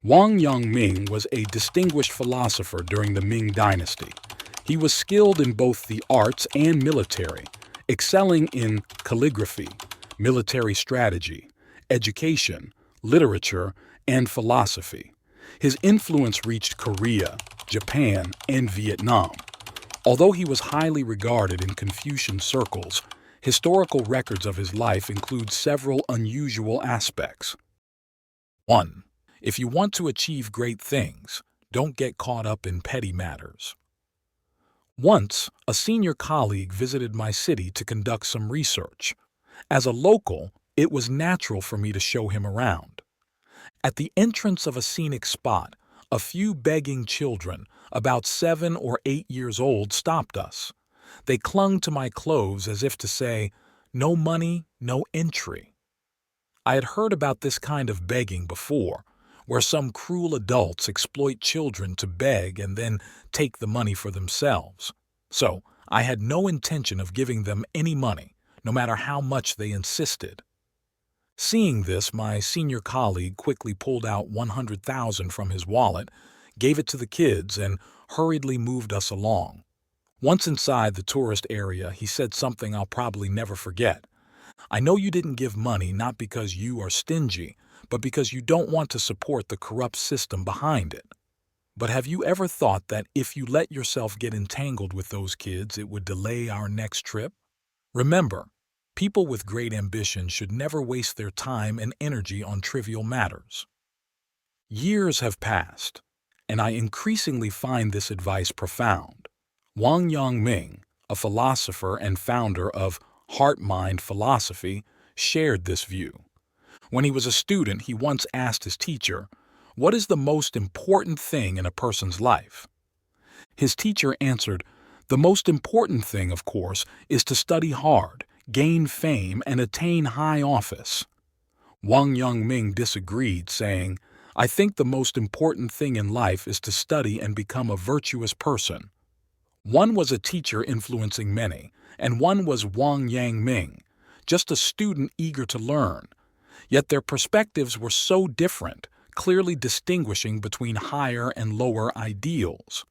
YANGMING was a distinguished philosopher during the Ming Dynasty. He was skilled in both the arts and military, excelling in calligraphy, military strategy, education, literature, and philosophy. His influence reached Korea, Japan, and Vietnam. Although he was highly regarded in Confucian circles, historical records of his life include several unusual aspects. 1. If you want to achieve great things, don't get caught up in petty matters. Once, a senior colleague visited my city to conduct some research. As a local, it was natural for me to show him around. At the entrance of a scenic spot, a few begging children, about 7 or 8 years old, stopped us. They clung to my clothes as if to say, "No money, no entry." I had heard about this kind of begging before, where some cruel adults exploit children to beg and then take the money for themselves. So, I had no intention of giving them any money, no matter how much they insisted. Seeing this, my senior colleague quickly pulled out 100,000 from his wallet, gave it to the kids, and hurriedly moved us along. Once inside the tourist area, he said something I'll probably never forget. "I know you didn't give money not because you are stingy, but because you don't want to support the corrupt system behind it. But have you ever thought that if you let yourself get entangled with those kids, it would delay our next trip? Remember, people with great ambition should never waste their time and energy on trivial matters." Years have passed, and I increasingly find this advice profound. YANGMING, a philosopher and founder of heart-mind philosophy, shared this view. When he was a student, he once asked his teacher, "What is the most important thing in a person's life?" His teacher answered, "The most important thing, of course, is to study hard, gain fame, and attain high office." YANGMING disagreed, saying, "I think the most important thing in life is to study and become a virtuous person." One was a teacher influencing many, and one was YANGMING, just a student eager to learn. Yet their perspectives were so different, clearly distinguishing between higher and lower ideals.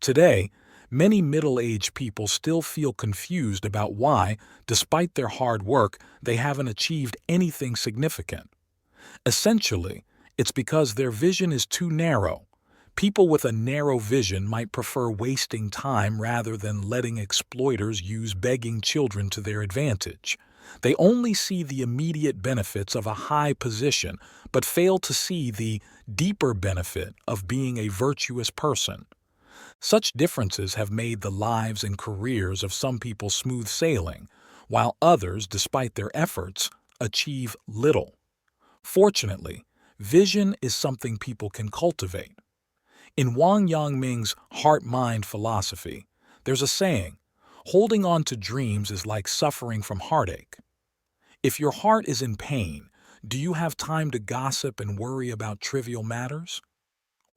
Today, many middle-aged people still feel confused about why, despite their hard work, they haven't achieved anything significant. Essentially, it's because their vision is too narrow. People with a narrow vision might prefer wasting time rather than letting exploiters use begging children to their advantage. They only see the immediate benefits of a high position, but fail to see the deeper benefit of being a virtuous person. Such differences have made the lives and careers of some people smooth sailing, while others, despite their efforts, achieve little. Fortunately, vision is something people can cultivate. In YANGMING's heart-mind philosophy, there's a saying, "Holding on to dreams is like suffering from heartache." If your heart is in pain, do you have time to gossip and worry about trivial matters?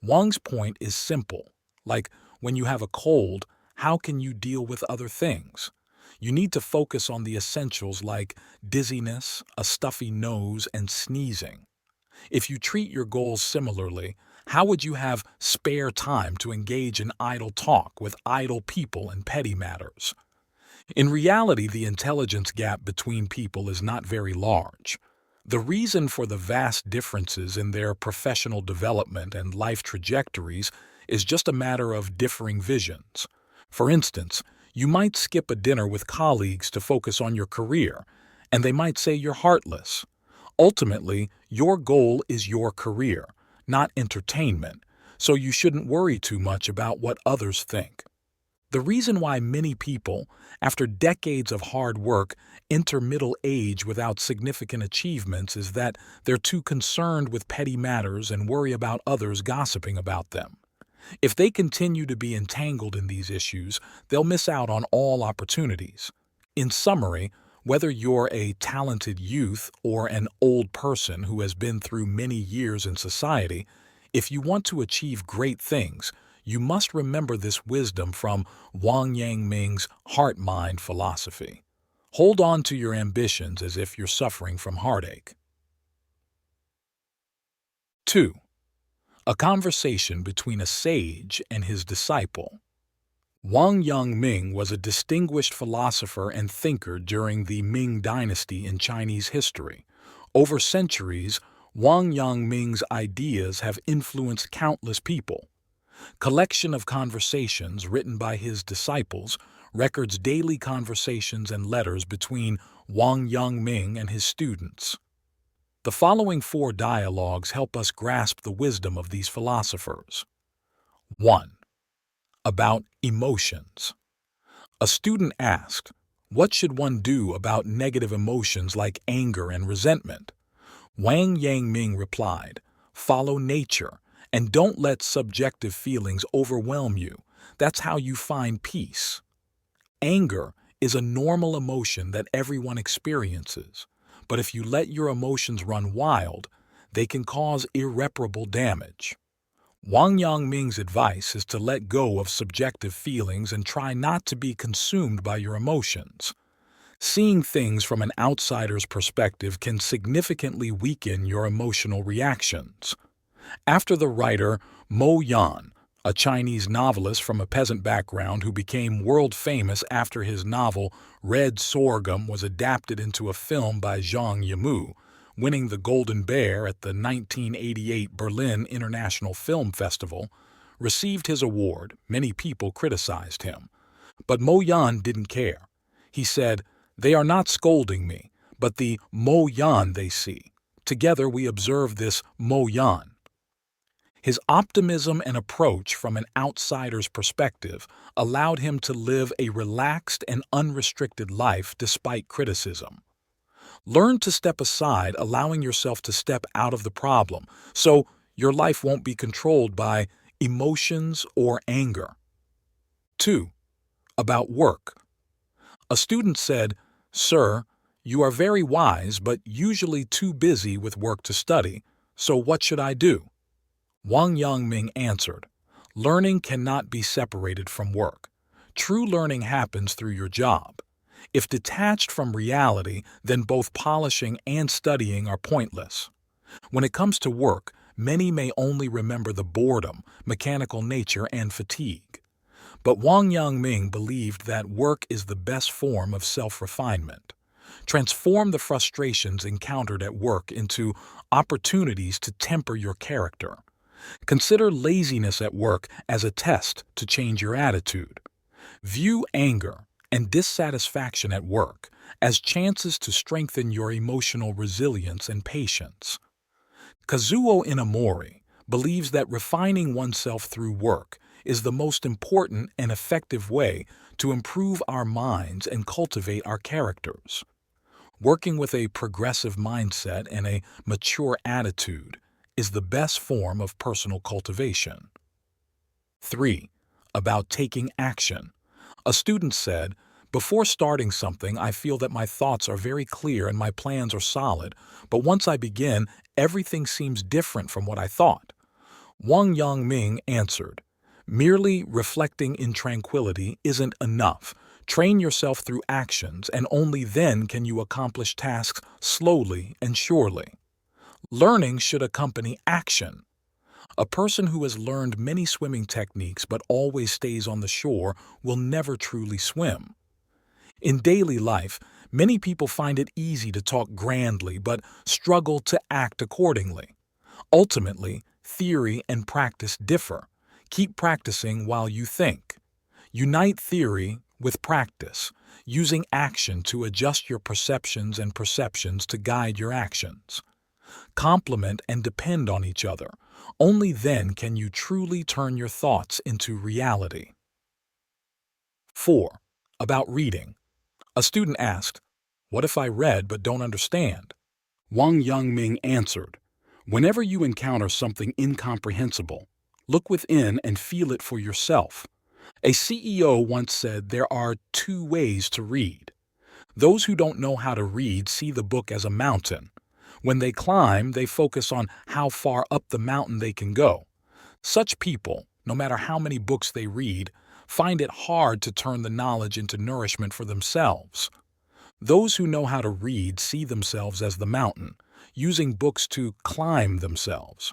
Wang's point is simple, like when you have a cold, how can you deal with other things? You need to focus on the essentials like dizziness, a stuffy nose, and sneezing. If you treat your goals similarly, how would you have spare time to engage in idle talk with idle people and petty matters? In reality, the intelligence gap between people is not very large. The reason for the vast differences in their professional development and life trajectories is just a matter of differing visions. For instance, you might skip a dinner with colleagues to focus on your career, and they might say you're heartless. Ultimately, your goal is your career, not entertainment, so you shouldn't worry too much about what others think. The reason why many people, after decades of hard work, enter middle age without significant achievements is that they're too concerned with petty matters and worry about others gossiping about them. If they continue to be entangled in these issues, they'll miss out on all opportunities. In summary, whether you're a talented youth or an old person who has been through many years in society, if you want to achieve great things, you must remember this wisdom from YANGMING's heart-mind philosophy. Hold on to your ambitions as if you're suffering from heartache. 2. A conversation between a sage and his disciple. YANGMING was a distinguished philosopher and thinker during the Ming Dynasty in Chinese history. Over centuries, YANGMING's ideas have influenced countless people. Collection of conversations written by his disciples records daily conversations and letters between YANGMING and his students. The following 4 dialogues help us grasp the wisdom of these philosophers. 1. About emotions. A student asked, "What should one do about negative emotions like anger and resentment?" YANGMING replied, "Follow nature, and don't let subjective feelings overwhelm you. That's how you find peace." Anger is a normal emotion that everyone experiences, but if you let your emotions run wild, they can cause irreparable damage. YANGMING's advice is to let go of subjective feelings and try not to be consumed by your emotions. Seeing things from an outsider's perspective can significantly weaken your emotional reactions. After the writer Mo Yan, a Chinese novelist from a peasant background who became world famous after his novel Red Sorghum was adapted into a film by Zhang Yimou, winning the Golden Bear at the 1988 Berlin International Film Festival, received his award. Many people criticized him. But Mo Yan didn't care. He said, "They are not scolding me, but the Mo Yan they see. Together we observe this Mo Yan." His optimism and approach from an outsider's perspective allowed him to live a relaxed and unrestricted life despite criticism. Learn to step aside, allowing yourself to step out of the problem, so your life won't be controlled by emotions or anger. 2. About work. A student said, "Sir, you are very wise but usually too busy with work to study, so what should I do?" YANGMING answered, "Learning cannot be separated from work. True learning happens through your job. If detached from reality, then both polishing and studying are pointless. When it comes to work, many may only remember the boredom, mechanical nature, and fatigue. But YANGMING believed that work is the best form of self-refinement. Transform the frustrations encountered at work into opportunities to temper your character. Consider laziness at work as a test to change your attitude. View anger and dissatisfaction at work as chances to strengthen your emotional resilience and patience. Kazuo Inamori believes that refining oneself through work is the most important and effective way to improve our minds and cultivate our characters. Working with a progressive mindset and a mature attitude is the best form of personal cultivation. 3. About taking action. A student said, "Before starting something, I feel that my thoughts are very clear and my plans are solid, but once I begin, everything seems different from what I thought." YANGMING answered, "Merely reflecting in tranquility isn't enough. Train yourself through actions, and only then can you accomplish tasks slowly and surely. Learning should accompany action. A person who has learned many swimming techniques but always stays on the shore will never truly swim." In daily life, many people find it easy to talk grandly but struggle to act accordingly. Ultimately, theory and practice differ. Keep practicing while you think. Unite theory with practice, using action to adjust your perceptions and perceptions to guide your actions. Complement and depend on each other. Only then can you truly turn your thoughts into reality. 4. About reading. A student asked, "What if I read but don't understand?" YANGMING answered, "Whenever you encounter something incomprehensible, look within and feel it for yourself. A CEO once said there are 2 ways to read. Those who don't know how to read see the book as a mountain. When they climb, they focus on how far up the mountain they can go. Such people, no matter how many books they read, find it hard to turn the knowledge into nourishment for themselves. Those who know how to read see themselves as the mountain, using books to climb themselves.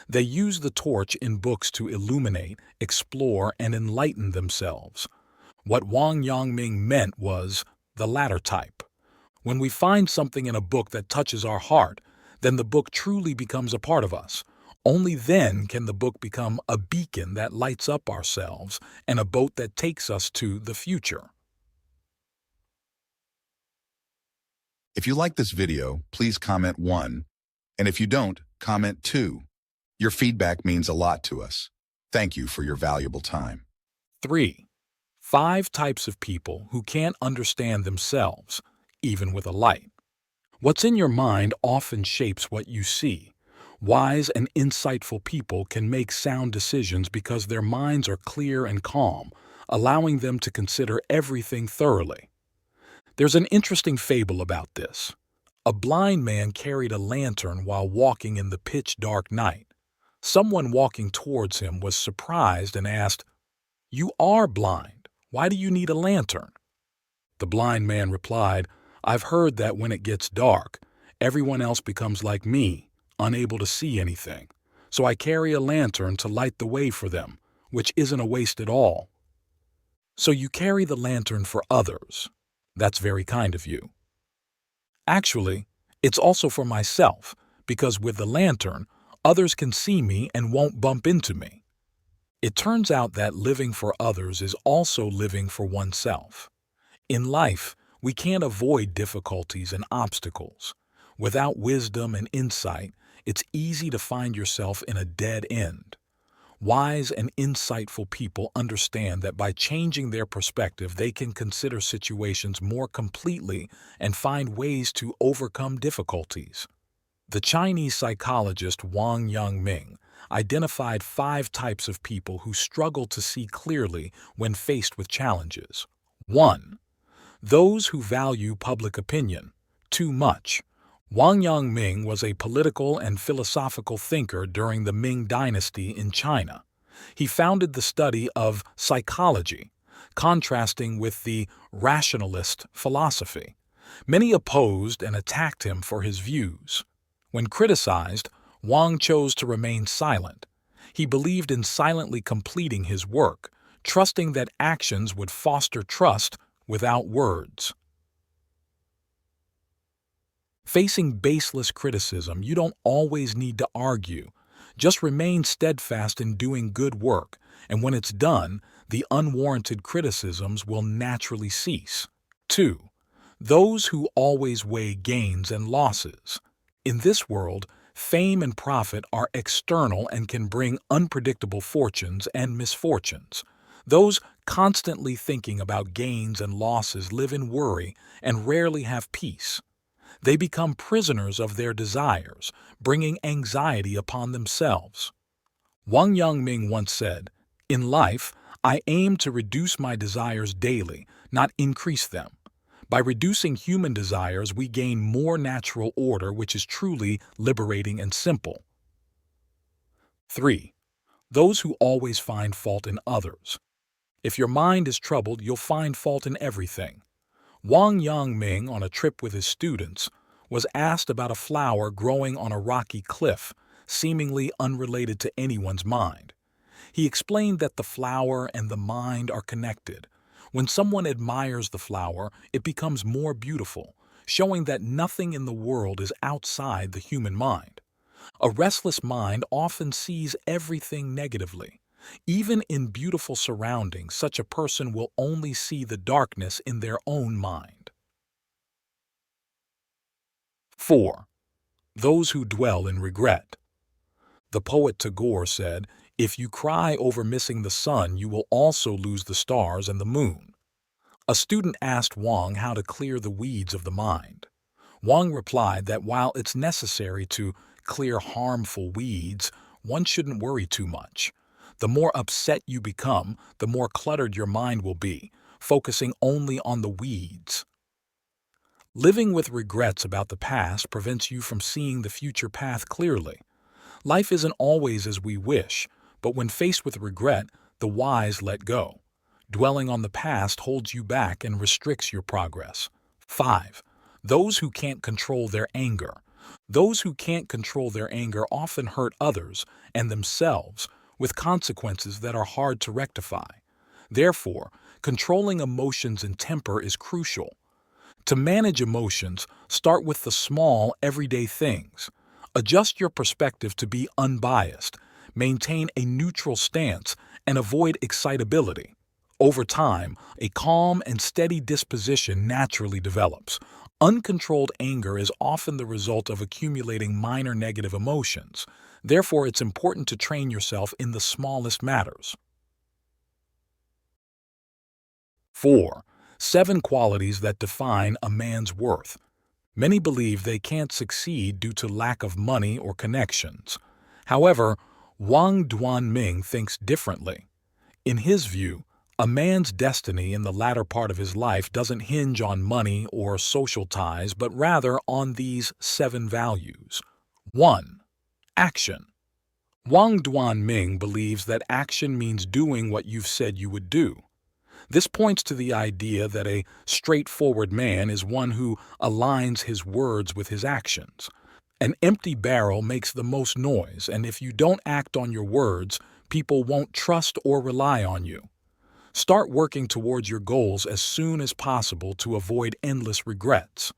They use the torch in books to illuminate, explore, and enlighten themselves. What Wang Yangming meant was the latter type. When we find something in a book that touches our heart, then the book truly becomes a part of us. Only then can the book become a beacon that lights up ourselves and a boat that takes us to the future. If you like this video, please comment 1. And if you don't, comment 2. Your feedback means a lot to us. Thank you for your valuable time. 3. 5 types of people who can't understand themselves, even with a light. What's in your mind often shapes what you see. Wise and insightful people can make sound decisions because their minds are clear and calm, allowing them to consider everything thoroughly. There's an interesting fable about this. A blind man carried a lantern while walking in the pitch-dark night. Someone walking towards him was surprised and asked, "You are blind. Why do you need a lantern?" The blind man replied, "I've heard that when it gets dark, everyone else becomes like me, unable to see anything. So I carry a lantern to light the way for them, which isn't a waste at all." So you carry the lantern for others. That's very kind of you. Actually, it's also for myself, because with the lantern, others can see me and won't bump into me. It turns out that living for others is also living for oneself. In life, we can't avoid difficulties and obstacles. Without wisdom and insight, it's easy to find yourself in a dead end. Wise and insightful people understand that by changing their perspective, they can consider situations more completely and find ways to overcome difficulties. The Chinese psychologist Wang Yangming identified 5 types of people who struggle to see clearly when faced with challenges. 1. Those who value public opinion too much. Wang Yangming was a political and philosophical thinker during the Ming Dynasty in China. He founded the study of psychology, contrasting with the rationalist philosophy. Many opposed and attacked him for his views. When criticized, Wang chose to remain silent. He believed in silently completing his work, trusting that actions would foster trust without words. Facing baseless criticism, you don't always need to argue. Just remain steadfast in doing good work, and when it's done, the unwarranted criticisms will naturally cease. 2. Those who always weigh gains and losses. In this world, fame and profit are external and can bring unpredictable fortunes and misfortunes. Those constantly thinking about gains and losses live in worry and rarely have peace. They become prisoners of their desires, bringing anxiety upon themselves. Wang Yangming once said, "In life, I aim to reduce my desires daily, not increase them. By reducing human desires, we gain more natural order, which is truly liberating and simple." 3. Those who always find fault in others. If your mind is troubled, you'll find fault in everything. Wang Yangming, on a trip with his students, was asked about a flower growing on a rocky cliff, seemingly unrelated to anyone's mind. He explained that the flower and the mind are connected. When someone admires the flower, it becomes more beautiful, showing that nothing in the world is outside the human mind. A restless mind often sees everything negatively. Even in beautiful surroundings, such a person will only see the darkness in their own mind. 4. Those who dwell in regret. The poet Tagore said, "If you cry over missing the sun, you will also lose the stars and the moon." A student asked Wang how to clear the weeds of the mind. Wang replied that while it's necessary to clear harmful weeds, one shouldn't worry too much. The more upset you become, the more cluttered your mind will be, focusing only on the weeds. Living with regrets about the past prevents you from seeing the future path clearly. Life isn't always as we wish, but when faced with regret, the wise let go. Dwelling on the past holds you back and restricts your progress. 5. Those who can't control their anger. Those who can't control their anger often hurt others and themselves with consequences that are hard to rectify. Therefore, controlling emotions and temper is crucial. To manage emotions, start with the small, everyday things. Adjust your perspective to be unbiased, maintain a neutral stance, and avoid excitability. Over time, a calm and steady disposition naturally develops. Uncontrolled anger is often the result of accumulating minor negative emotions. Therefore, it's important to train yourself in the smallest matters. 4. 7 qualities that define a man's worth. Many believe they can't succeed due to lack of money or connections. However, YANGMING thinks differently. In his view, a man's destiny in the latter part of his life doesn't hinge on money or social ties, but rather on these 7 values. 1. Action. YANGMING believes that action means doing what you've said you would do. This points to the idea that a straightforward man is one who aligns his words with his actions. An empty barrel makes the most noise, and if you don't act on your words, people won't trust or rely on you. Start working towards your goals as soon as possible to avoid endless regrets.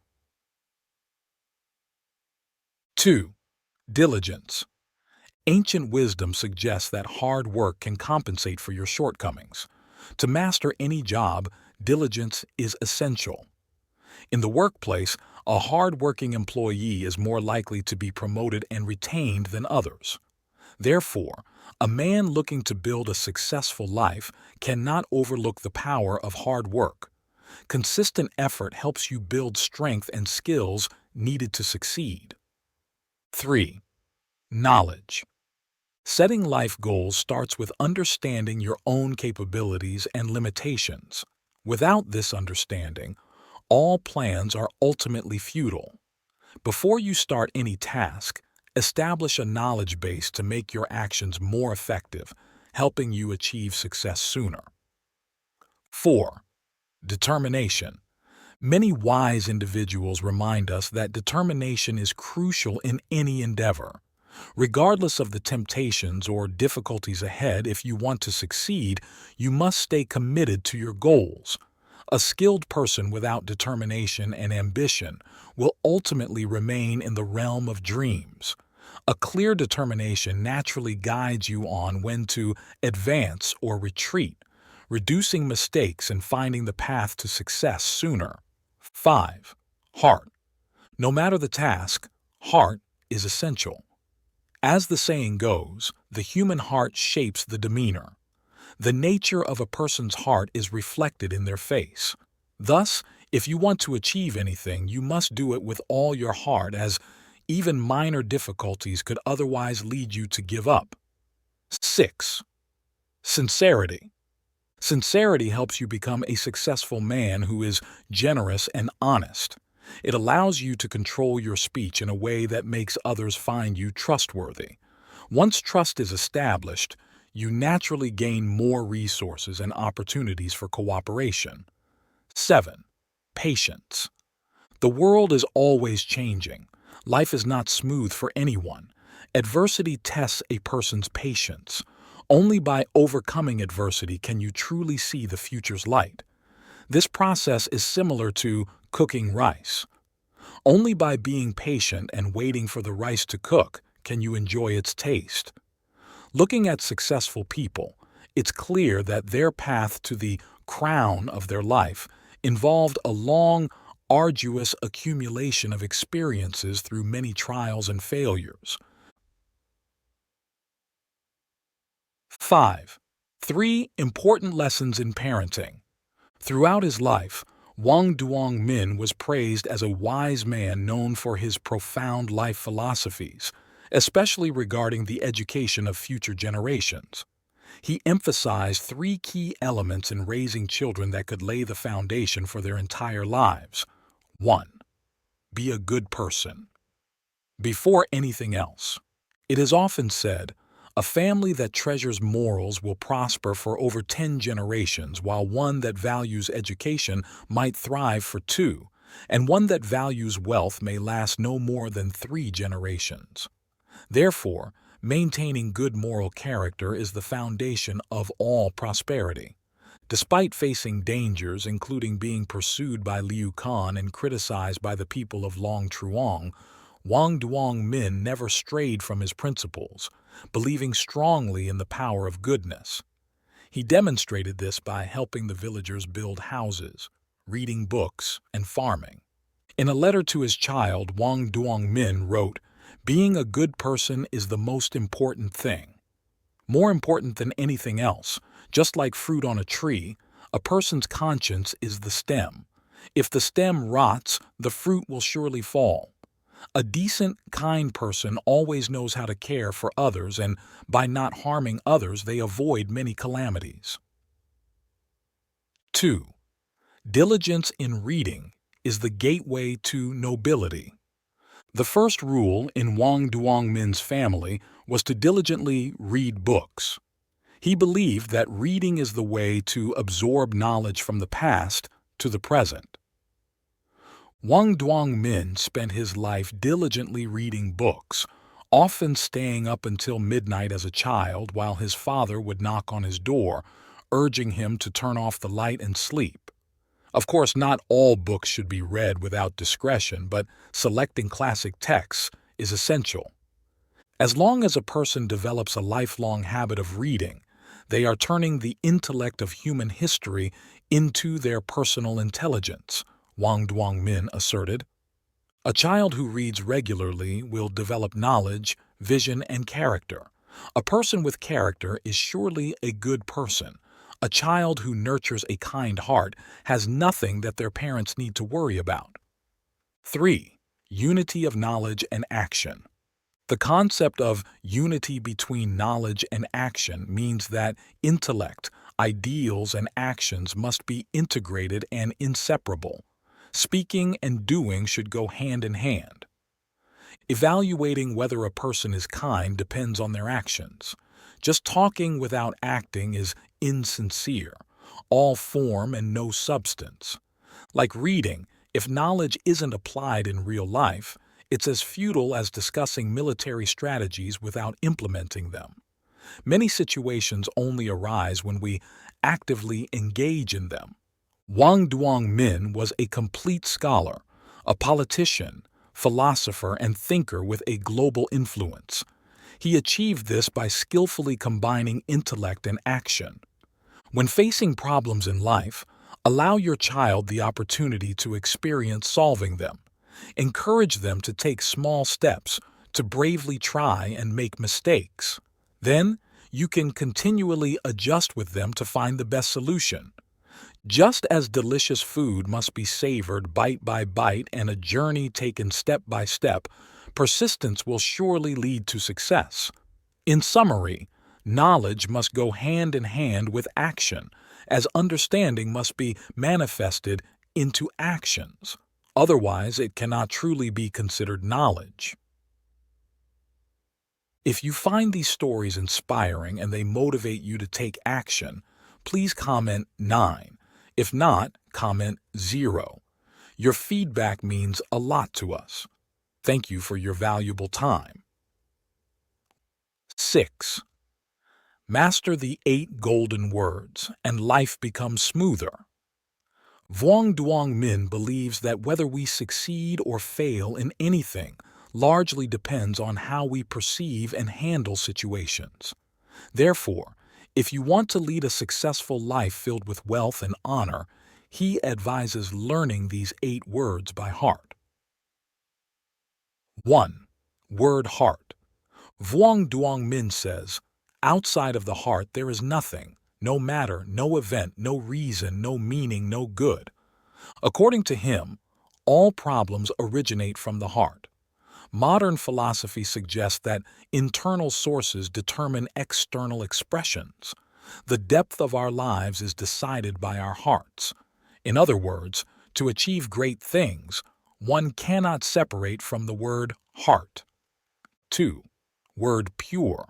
2. Diligence. Ancient wisdom suggests that hard work can compensate for your shortcomings. To master any job, diligence is essential. In the workplace, a hard-working employee is more likely to be promoted and retained than others. Therefore, a man looking to build a successful life cannot overlook the power of hard work. Consistent effort helps you build strength and skills needed to succeed. 3. Knowledge. Setting life goals starts with understanding your own capabilities and limitations. Without this understanding, all plans are ultimately futile. Before you start any task, establish a knowledge base to make your actions more effective, helping you achieve success sooner. 4. Determination. Many wise individuals remind us that determination is crucial in any endeavor. Regardless of the temptations or difficulties ahead, if you want to succeed, you must stay committed to your goals. A skilled person without determination and ambition will ultimately remain in the realm of dreams. A clear determination naturally guides you on when to advance or retreat, reducing mistakes and finding the path to success sooner. 5. Heart. No matter the task, heart is essential. As the saying goes, the human heart shapes the demeanor. The nature of a person's heart is reflected in their face. Thus, if you want to achieve anything, you must do it with all your heart, as even minor difficulties could otherwise lead you to give up. 6. Sincerity. Sincerity helps you become a successful man who is generous and honest. It allows you to control your speech in a way that makes others find you trustworthy. Once trust is established, you naturally gain more resources and opportunities for cooperation. 7. Patience. The world is always changing. Life is not smooth for anyone. Adversity tests a person's patience. Only by overcoming adversity can you truly see the future's light. This process is similar to cooking rice. Only by being patient and waiting for the rice to cook can you enjoy its taste. Looking at successful people, it's clear that their path to the crown of their life involved a long, arduous accumulation of experiences through many trials and failures. 5. 3 important lessons in parenting. Throughout his life, DUONG was praised as a wise man known for his profound life philosophies, especially regarding the education of future generations. He emphasized 3 key elements in raising children that could lay the foundation for their entire lives. 1. Be a good person. Before anything else, it is often said, a family that treasures morals will prosper for over 10 generations, while one that values education might thrive for 2. and one that values wealth may last no more than 3 generations. Therefore, maintaining good moral character is the foundation of all prosperity. Despite facing dangers, including being pursued by Liu Khan and criticized by the people of Long Truong, Wang Duong-min never strayed from his principles, believing strongly in the power of goodness. He demonstrated this by helping the villagers build houses, reading books, and farming. In a letter to his child, Wang Duong-min wrote, "Being a good person is the most important thing. More important than anything else, just like fruit on a tree, a person's conscience is the stem. If the stem rots, the fruit will surely fall. A decent, kind person always knows how to care for others, and by not harming others, they avoid many calamities." 2. Diligence in reading is the gateway to nobility. The first rule in Wang Duong-min's family was to diligently read books. He believed that reading is the way to absorb knowledge from the past to the present. Wang Duong-min spent his life diligently reading books, often staying up until midnight as a child while his father would knock on his door, urging him to turn off the light and sleep. Of course, not all books should be read without discretion, but selecting classic texts is essential. As long as a person develops a lifelong habit of reading, they are turning the intellect of human history into their personal intelligence, Wang Duong-min asserted. A child who reads regularly will develop knowledge, vision, and character. A person with character is surely a good person. A child who nurtures a kind heart has nothing that their parents need to worry about. 3. Unity of knowledge and action. The concept of unity between knowledge and action means that intellect, ideals, and actions must be integrated and inseparable. Speaking and doing should go hand in hand. Evaluating whether a person is kind depends on their actions. Just talking without acting is insincere, all form and no substance. Like reading, if knowledge isn't applied in real life, it's as futile as discussing military strategies without implementing them. Many situations only arise when we actively engage in them. Wang Duong-min was a complete scholar, a politician, philosopher, and thinker with a global influence. He achieved this by skillfully combining intellect and action. When facing problems in life, allow your child the opportunity to experience solving them. Encourage them to take small steps, to bravely try and make mistakes. Then, you can continually adjust with them to find the best solution. Just as delicious food must be savored bite by bite and a journey taken step by step, persistence will surely lead to success. In summary, knowledge must go hand in hand with action, as understanding must be manifested into actions. Otherwise, it cannot truly be considered knowledge. If you find these stories inspiring and they motivate you to take action, please comment 9. If not, comment 0. Your feedback means a lot to us. Thank you for your valuable time. 6. Master the 8 golden words, and life becomes smoother. Wang Duong-min believes that whether we succeed or fail in anything largely depends on how we perceive and handle situations. Therefore, if you want to lead a successful life filled with wealth and honor, he advises learning these 8 words by heart. 1. Word heart. Wang Duong-min says, "Outside of the heart there is nothing, no matter, no event, no reason, no meaning, no good." According to him, all problems originate from the heart. Modern philosophy suggests that internal sources determine external expressions. The depth of our lives is decided by our hearts. In other words, to achieve great things, one cannot separate from the word heart. 2. Word pure.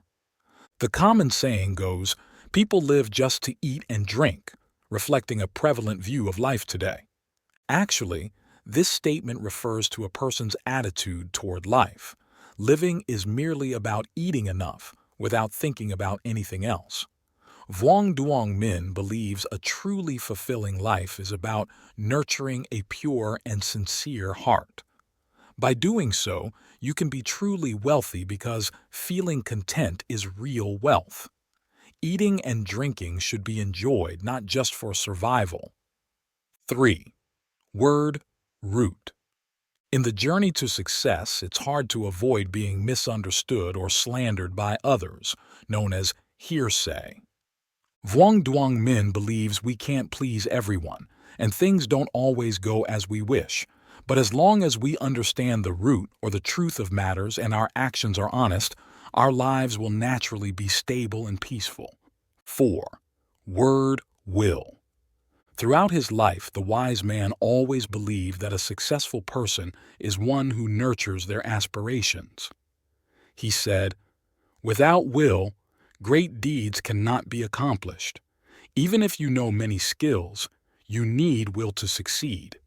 The common saying goes, people live just to eat and drink, reflecting a prevalent view of life today. Actually, This statement refers to a person's attitude toward life. Living is merely about eating enough without thinking about anything else. DUONG MINH believes a truly fulfilling life is about nurturing a pure and sincere heart. By doing so, you can be truly wealthy because feeling content is real wealth. Eating and drinking should be enjoyed not just for survival. 3. Word root. In the journey to success, it's hard to avoid being misunderstood or slandered by others, known as hearsay. DUONG MINH believes we can't please everyone, and things don't always go as we wish. But as long as we understand the root or the truth of matters and our actions are honest, our lives will naturally be stable and peaceful. 4. Word will. Throughout his life, the wise man always believed that a successful person is one who nurtures their aspirations. He said, "Without will, great deeds cannot be accomplished. Even if you know many skills, you need will to succeed."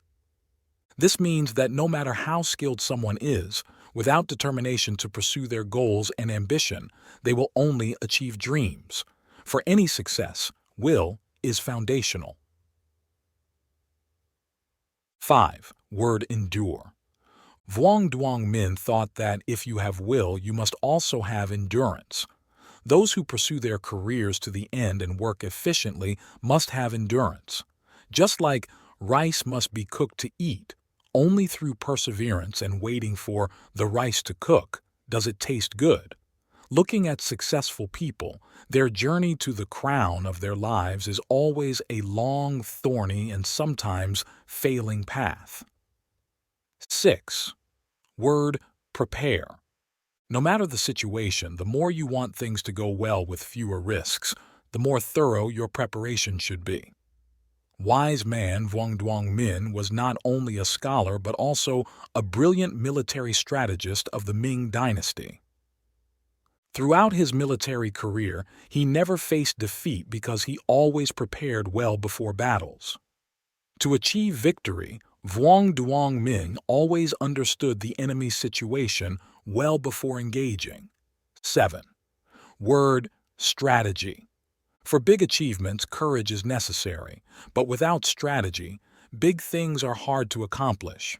This means that no matter how skilled someone is, without determination to pursue their goals and ambition, they will only achieve dreams. For any success, will is foundational. 5. Word endure. DUONG MINH thought that if you have will, you must also have endurance. Those who pursue their careers to the end and work efficiently must have endurance. Just like rice must be cooked to eat, only through perseverance and waiting for the rice to cook does it taste good. Looking at successful people, their journey to the crown of their lives is always a long, thorny, and sometimes failing path. 6. Word prepare. No matter the situation, the more you want things to go well with fewer risks, the more thorough your preparation should be. Wise man DUONG MINH was not only a scholar but also a brilliant military strategist of the Ming Dynasty. Throughout his military career, he never faced defeat because he always prepared well before battles. To achieve victory, DUONG MINH always understood the enemy's situation well before engaging. 7. Word strategy. For big achievements, courage is necessary, but without strategy, big things are hard to accomplish.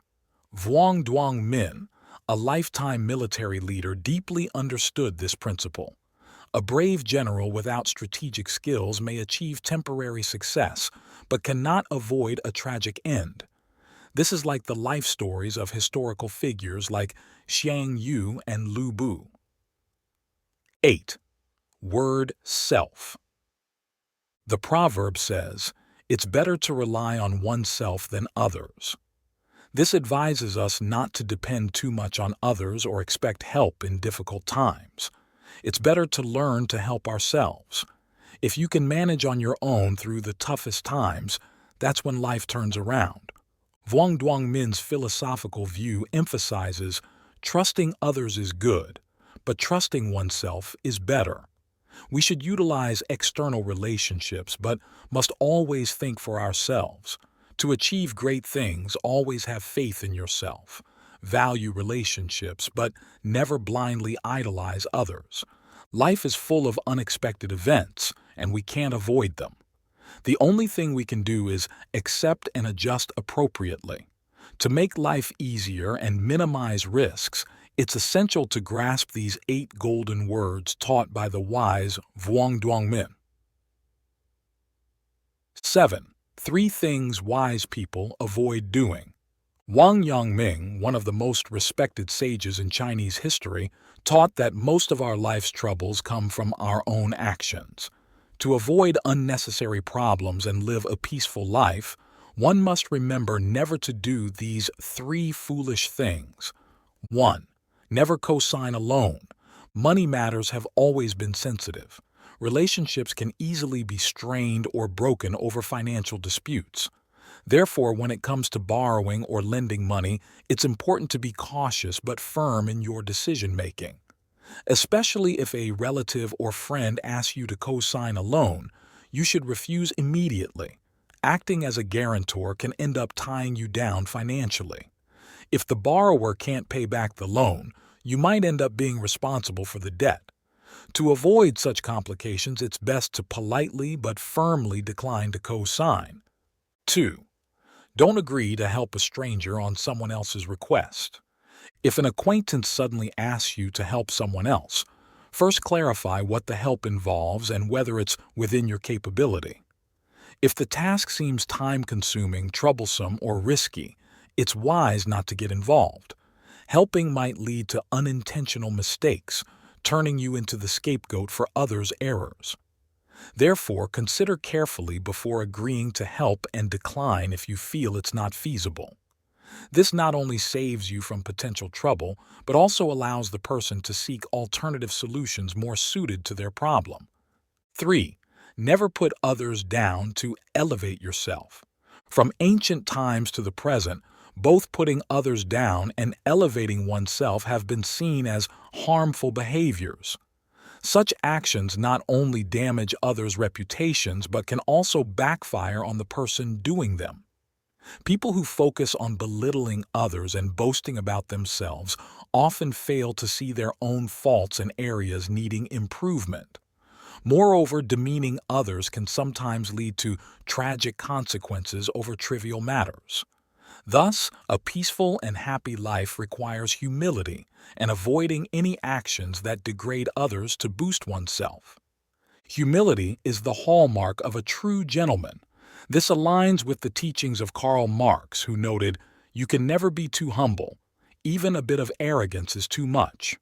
DUONG MINH, a lifetime military leader, deeply understood this principle. A brave general without strategic skills may achieve temporary success, but cannot avoid a tragic end. This is like the life stories of historical figures like Xiang Yu and Lu Bu. 8. Word self. The proverb says, "It's better to rely on oneself than others." This advises us not to depend too much on others or expect help in difficult times. It's better to learn to help ourselves. If you can manage on your own through the toughest times, that's when life turns around. DUONG MINH's philosophical view emphasizes trusting others is good, but trusting oneself is better. We should utilize external relationships, but must always think for ourselves. To achieve great things, always have faith in yourself. Value relationships, but never blindly idolize others. Life is full of unexpected events, and we can't avoid them. The only thing we can do is accept and adjust appropriately. To make life easier and minimize risks, it's essential to grasp these 8 golden words taught by the wise DUONG MINH. 7. 3 things wise people avoid doing. YANGMING, one of the most respected sages in Chinese history, taught that most of our life's troubles come from our own actions. To avoid unnecessary problems and live a peaceful life, one must remember never to do these 3 foolish things. 1. Never co-sign a loan. Money matters have always been sensitive. Relationships can easily be strained or broken over financial disputes. Therefore, when it comes to borrowing or lending money, it's important to be cautious but firm in your decision-making. Especially if a relative or friend asks you to co-sign a loan, you should refuse immediately. Acting as a guarantor can end up tying you down financially. If the borrower can't pay back the loan, you might end up being responsible for the debt. To avoid such complications, it's best to politely but firmly decline to co-sign. 2. Don't agree to help a stranger on someone else's request. If an acquaintance suddenly asks you to help someone else, first clarify what the help involves and whether it's within your capability. If the task seems time-consuming, troublesome, or risky, it's wise not to get involved. Helping might lead to unintentional mistakes, turning you into the scapegoat for others' errors. Therefore, consider carefully before agreeing to help and decline if you feel it's not feasible. This not only saves you from potential trouble, but also allows the person to seek alternative solutions more suited to their problem. 3. Never put others down to elevate yourself. From ancient times to the present, both putting others down and elevating oneself have been seen as harmful behaviors. Such actions not only damage others' reputations but can also backfire on the person doing them. People who focus on belittling others and boasting about themselves often fail to see their own faults and areas needing improvement. Moreover, demeaning others can sometimes lead to tragic consequences over trivial matters. Thus, a peaceful and happy life requires humility and avoiding any actions that degrade others to boost oneself. Humility is the hallmark of a true gentleman. This aligns with the teachings of Karl Marx, who noted, "You can never be too humble. Even a bit of arrogance is too much."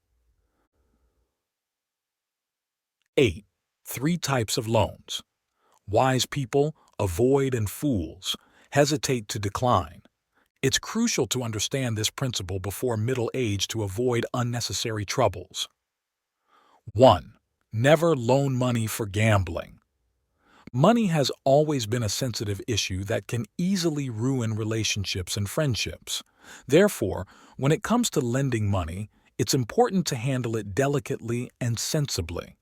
8. 3 types of loans. Wise people avoid and fools hesitate to decline. It's crucial to understand this principle before middle age to avoid unnecessary troubles. 1. Never loan money for gambling. Money has always been a sensitive issue that can easily ruin relationships and friendships. Therefore, when it comes to lending money, it's important to handle it delicately and sensibly.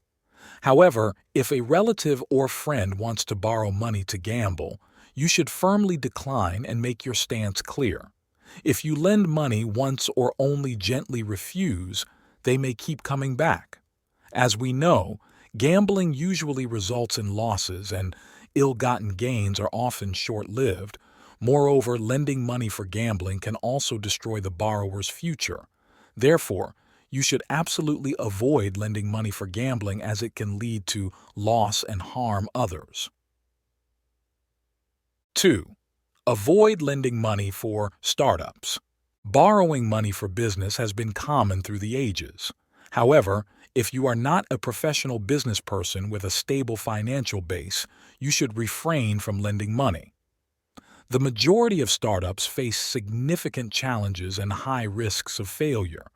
However, if a relative or friend wants to borrow money to gamble, you should firmly decline and make your stance clear. If you lend money once or only gently refuse, they may keep coming back. As we know, gambling usually results in losses and ill-gotten gains are often short-lived. Moreover, lending money for gambling can also destroy the borrower's future. Therefore, you should absolutely avoid lending money for gambling as it can lead to loss and harm others. 2. Avoid lending money for startups. Borrowing money for business has been common through the ages. However, if you are not a professional business person with a stable financial base, you should refrain from lending money. The majority of startups face significant challenges and high risks of failure.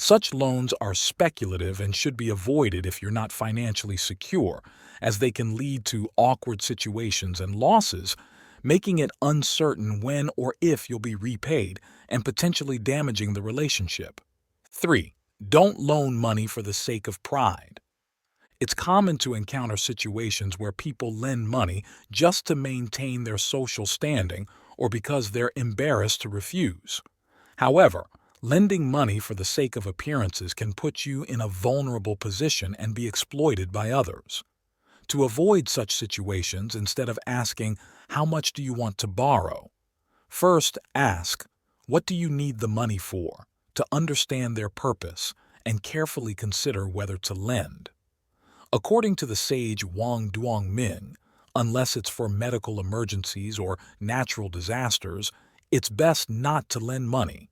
Such loans are speculative and should be avoided if you're not financially secure, as they can lead to awkward situations and losses, making it uncertain when or if you'll be repaid and potentially damaging the relationship. 3. Don't loan money for the sake of pride. It's common to encounter situations where people lend money just to maintain their social standing or because they're embarrassed to refuse. However, lending money for the sake of appearances can put you in a vulnerable position and be exploited by others. To avoid such situations, instead of asking, "How much do you want to borrow?" first ask, "What do you need the money for?" to understand their purpose and carefully consider whether to lend. According to the sage DUONG MINH, unless it's for medical emergencies or natural disasters, it's best not to lend money.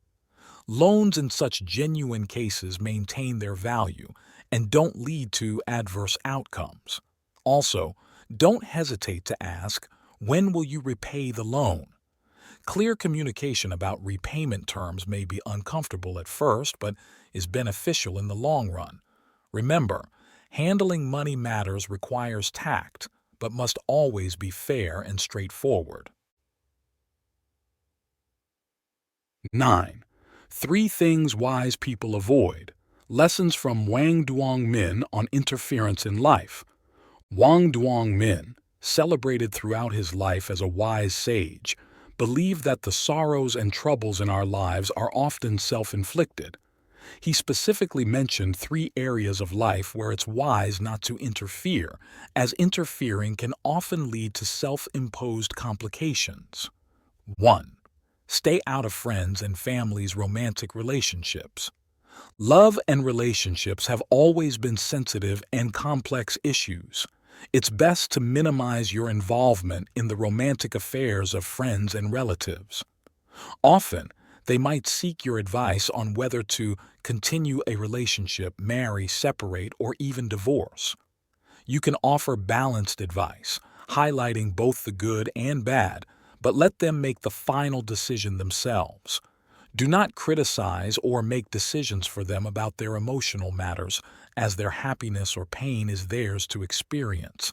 Loans in such genuine cases maintain their value and don't lead to adverse outcomes. Also, don't hesitate to ask, "When will you repay the loan?" Clear communication about repayment terms may be uncomfortable at first, but is beneficial in the long run. Remember, handling money matters requires tact, but must always be fair and straightforward. 9. 3 things wise people avoid. Lessons from WANG DUONG MINH on interference in life. WANG DUONG MINH, celebrated throughout his life as a wise sage, believed that the sorrows and troubles in our lives are often self-inflicted. He specifically mentioned 3 areas of life where it's wise not to interfere, as interfering can often lead to self-imposed complications. 1. Stay out of friends and family's romantic relationships. Love and relationships have always been sensitive and complex issues. It's best to minimize your involvement in the romantic affairs of friends and relatives. Often, they might seek your advice on whether to continue a relationship, marry, separate, or even divorce. You can offer balanced advice, highlighting both the good and bad, but let them make the final decision themselves. Do not criticize or make decisions for them about their emotional matters, as their happiness or pain is theirs to experience,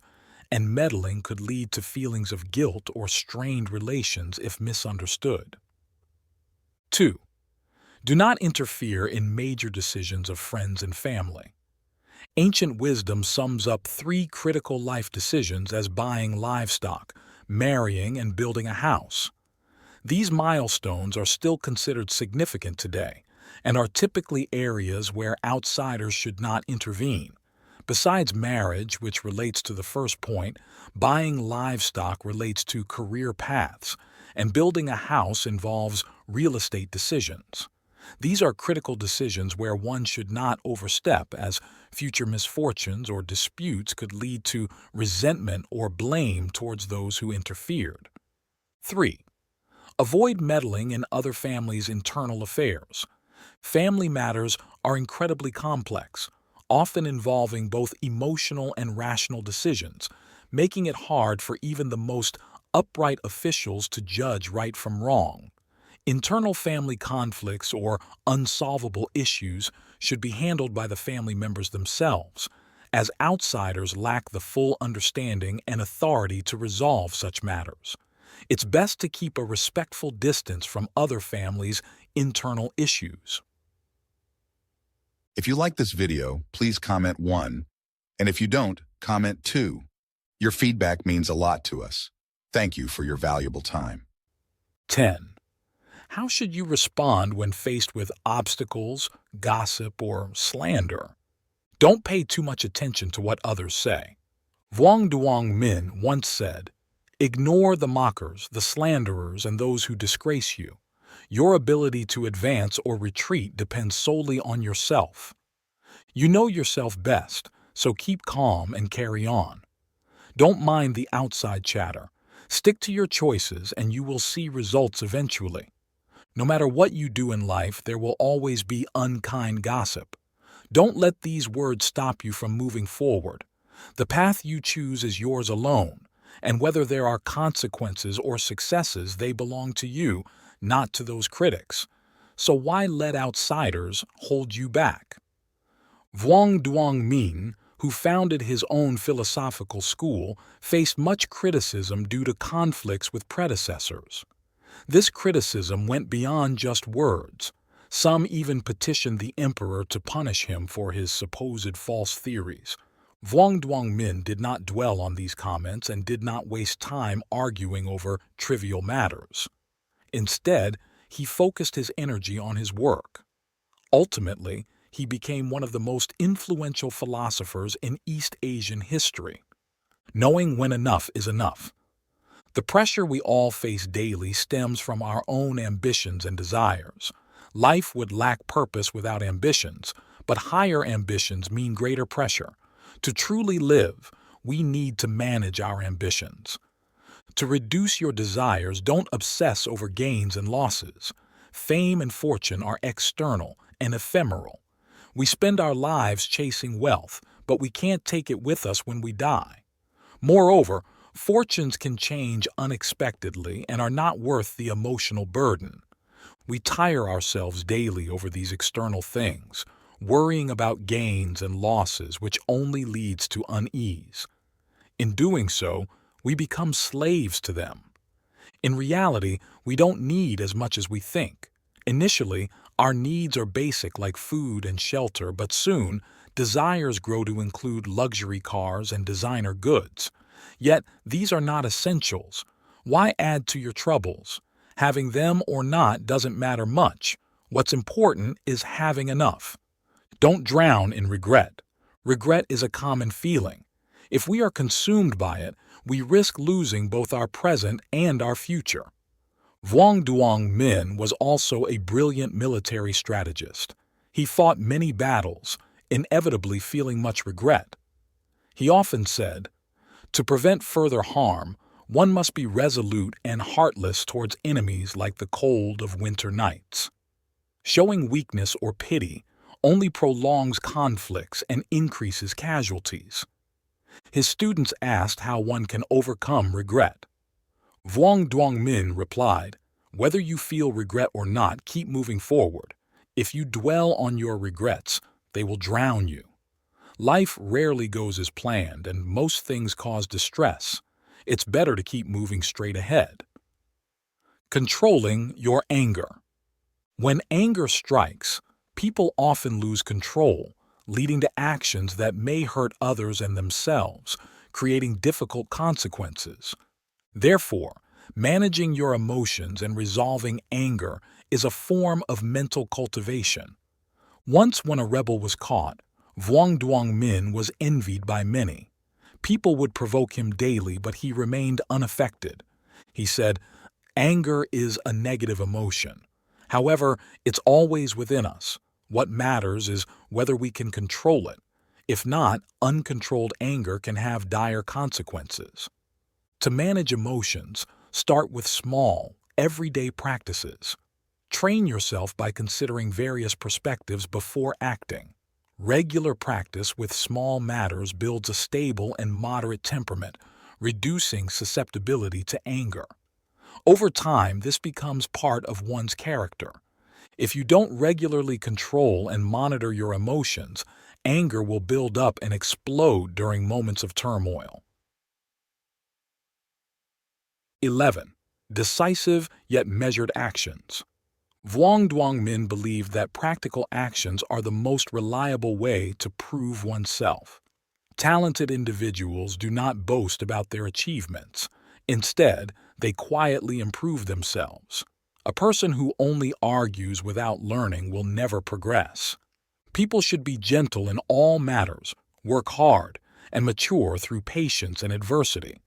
and meddling could lead to feelings of guilt or strained relations if misunderstood. 2. Do not interfere in major decisions of friends and family. Ancient wisdom sums up 3 critical life decisions as buying livestock, marrying, and building a house. These milestones are still considered significant today and are typically areas where outsiders should not intervene. Besides marriage, which relates to the first point, buying livestock relates to career paths, and building a house involves real estate decisions. These are critical decisions where one should not overstep, as future misfortunes or disputes could lead to resentment or blame towards those who interfered. 3. Avoid meddling in other families' internal affairs. Family matters are incredibly complex, often involving both emotional and rational decisions, making it hard for even the most upright officials to judge right from wrong. Internal family conflicts or unsolvable issues should be handled by the family members themselves, as outsiders lack the full understanding and authority to resolve such matters. It's best to keep a respectful distance from other families' internal issues. If you like this video, please comment 1, and if you don't, comment 2. Your feedback means a lot to us. Thank you for your valuable time. 10. How should you respond when faced with obstacles, gossip, or slander? Don't pay too much attention to what others say. YANGMING once said, "Ignore the mockers, the slanderers, and those who disgrace you. Your ability to advance or retreat depends solely on yourself. You know yourself best, so keep calm and carry on. Don't mind the outside chatter. Stick to your choices and you will see results eventually. No matter what you do in life, there will always be unkind gossip. Don't let these words stop you from moving forward. The path you choose is yours alone, and whether there are consequences or successes, they belong to you, not to those critics. So why let outsiders hold you back?" DUONG, who founded his own philosophical school, faced much criticism due to conflicts with predecessors. This criticism went beyond just words. Some even petitioned the emperor to punish him for his supposed false theories. DUONG did not dwell on these comments and did not waste time arguing over trivial matters. Instead, he focused his energy on his work. Ultimately, he became one of the most influential philosophers in East Asian history. Knowing when enough is enough. The pressure we all face daily stems from our own ambitions and desires. Life would lack purpose without ambitions, but higher ambitions mean greater pressure. To truly live, we need to manage our ambitions. To reduce your desires, don't obsess over gains and losses. Fame and fortune are external and ephemeral. We spend our lives chasing wealth, but we can't take it with us when we die. Moreover, fortunes can change unexpectedly and are not worth the emotional burden. We tire ourselves daily over these external things, worrying about gains and losses, which only leads to unease. In doing so, we become slaves to them. In reality, we don't need as much as we think. Initially, our needs are basic like food and shelter, but soon, desires grow to include luxury cars and designer goods. Yet, these are not essentials. Why add to your troubles? Having them or not doesn't matter much. What's important is having enough. Don't drown in regret. Regret is a common feeling. If we are consumed by it, we risk losing both our present and our future. YANGMING was also a brilliant military strategist. He fought many battles, inevitably feeling much regret. He often said, "To prevent further harm, one must be resolute and heartless towards enemies like the cold of winter nights." Showing weakness or pity only prolongs conflicts and increases casualties. His students asked how one can overcome regret. YANGMING replied, "Whether you feel regret or not, keep moving forward. If you dwell on your regrets, they will drown you. Life rarely goes as planned, and most things cause distress. It's better to keep moving straight ahead." Controlling your anger. When anger strikes, people often lose control, leading to actions that may hurt others and themselves, creating difficult consequences. Therefore, managing your emotions and resolving anger is a form of mental cultivation. Once when a rebel was caught, YANGMING was envied by many. People would provoke him daily, but he remained unaffected. He said, "Anger is a negative emotion. However, it's always within us. What matters is whether we can control it. If not, uncontrolled anger can have dire consequences." To manage emotions, start with small, everyday practices. Train yourself by considering various perspectives before acting. Regular practice with small matters builds a stable and moderate temperament, reducing susceptibility to anger. Over time, this becomes part of one's character. If you don't regularly control and monitor your emotions, anger will build up and explode during moments of turmoil. 11. Decisive yet measured actions. YANGMING believed that practical actions are the most reliable way to prove oneself. Talented individuals do not boast about their achievements. Instead, they quietly improve themselves. A person who only argues without learning will never progress. People should be gentle in all matters, work hard, and mature through patience and adversity.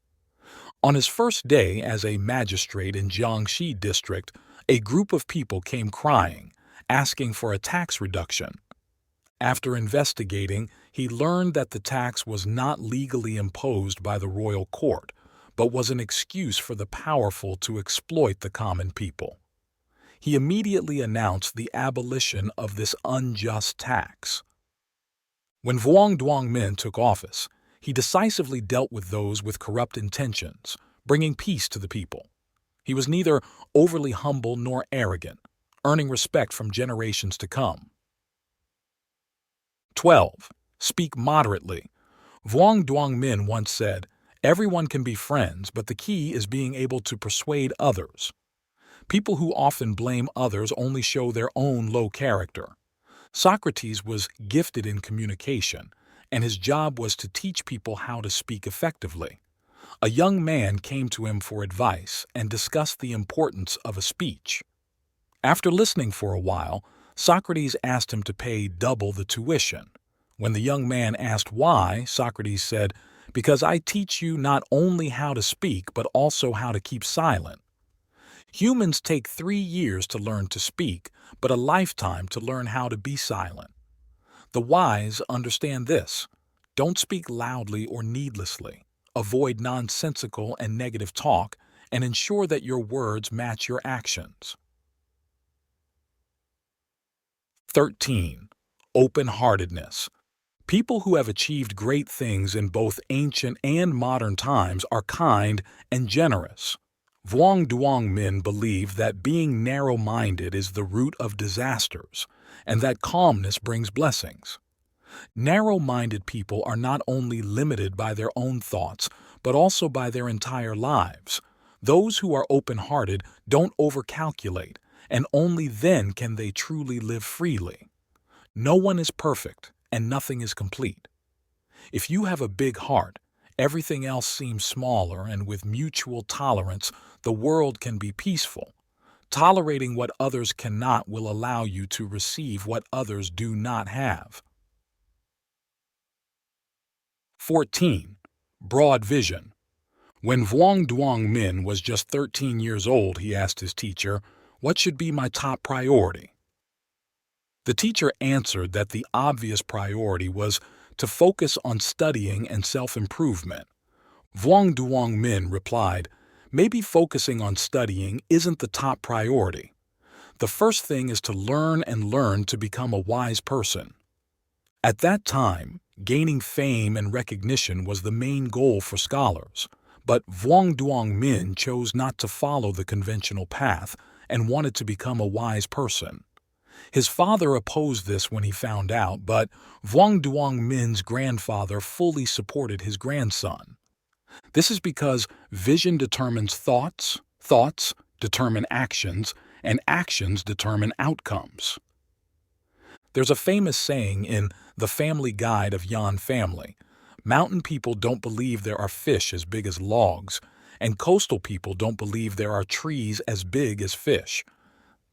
On his first day as a magistrate in Jiangxi district, a group of people came crying, asking for a tax reduction. After investigating, he learned that the tax was not legally imposed by the royal court, but was an excuse for the powerful to exploit the common people. He immediately announced the abolition of this unjust tax. When YANGMING took office, he decisively dealt with those with corrupt intentions, bringing peace to the people. He was neither overly humble nor arrogant, earning respect from generations to come. 12. Speak moderately. YANGMING once said, "Everyone can be friends, but the key is being able to persuade others." People who often blame others only show their own low character. Socrates was gifted in communication, and his job was to teach people how to speak effectively. A young man came to him for advice and discussed the importance of a speech. After listening for a while, Socrates asked him to pay double the tuition. When the young man asked why, Socrates said, "Because I teach you not only how to speak, but also how to keep silent." Humans take 3 years to learn to speak, but a lifetime to learn how to be silent. The wise understand this. Don't speak loudly or needlessly. Avoid nonsensical and negative talk, and ensure that your words match your actions. 13. Open-heartedness. People who have achieved great things in both ancient and modern times are kind and generous. YANGMING believed that being narrow-minded is the root of disasters, and that calmness brings blessings. Narrow-minded people are not only limited by their own thoughts, but also by their entire lives. Those who are open-hearted don't overcalculate, and only then can they truly live freely. No one is perfect, and nothing is complete. If you have a big heart, Everything else seems smaller, and with mutual tolerance, the world can be peaceful. Tolerating what others cannot will allow you to receive what others do not have. 14. Broad vision. When Duong Min was just 13 years old, he asked his teacher, "What should be my top priority?" The teacher answered that the obvious priority was to focus on studying and self-improvement. Duong Min replied, "Maybe focusing on studying isn't the top priority. The first thing is to learn and learn to become a wise person." At that time, gaining fame and recognition was the main goal for scholars, but Duong Min chose not to follow the conventional path and wanted to become a wise person. His father opposed this when he found out, but Duong Min's grandfather fully supported his grandson. This is because vision determines thoughts, thoughts determine actions, and actions determine outcomes. There's a famous saying in The Family Guide of Yan Family: mountain people don't believe there are fish as big as logs, and coastal people don't believe there are trees as big as fish.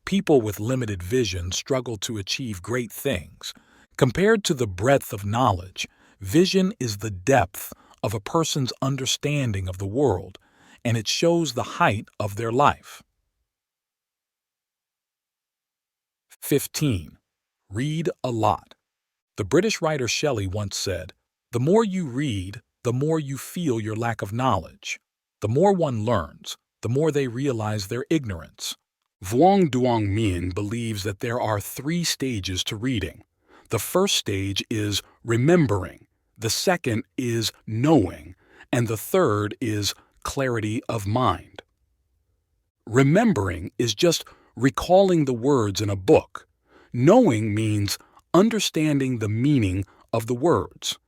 People with limited vision struggle to achieve great things. Compared to the breadth of knowledge, vision is the depth of a person's understanding of the world, and it shows the height of their life. 15. Read a lot. The British writer Shelley once said, "The more you read, the more you feel your lack of knowledge. The more one learns, the more they realize their ignorance." Duong Min believes that there are 3 stages to reading. The first stage is remembering, the second is knowing, and the third is clarity of mind. Remembering is just recalling the words in a book. Knowing means understanding the meaning of the words.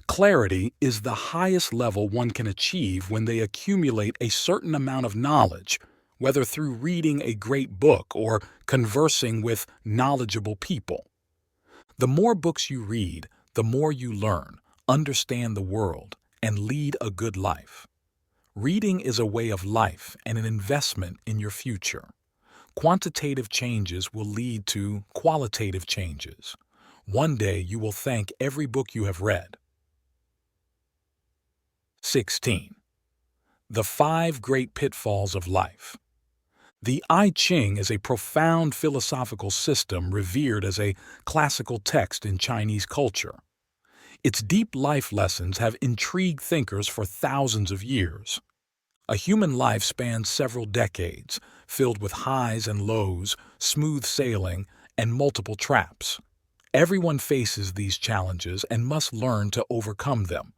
Clarity is the highest level one can achieve when they accumulate a certain amount of knowledge, whether through reading a great book or conversing with knowledgeable people. The more books you read, the more you learn, understand the world, and lead a good life. Reading is a way of life and an investment in your future. Quantitative changes will lead to qualitative changes. One day you will thank every book you have read. 16. The 5 Great Pitfalls of Life. The I Ching is a profound philosophical system revered as a classical text in Chinese culture. Its deep life lessons have intrigued thinkers for thousands of years. A human life spans several decades, filled with highs and lows, smooth sailing, and multiple traps. Everyone faces these challenges and must learn to overcome them.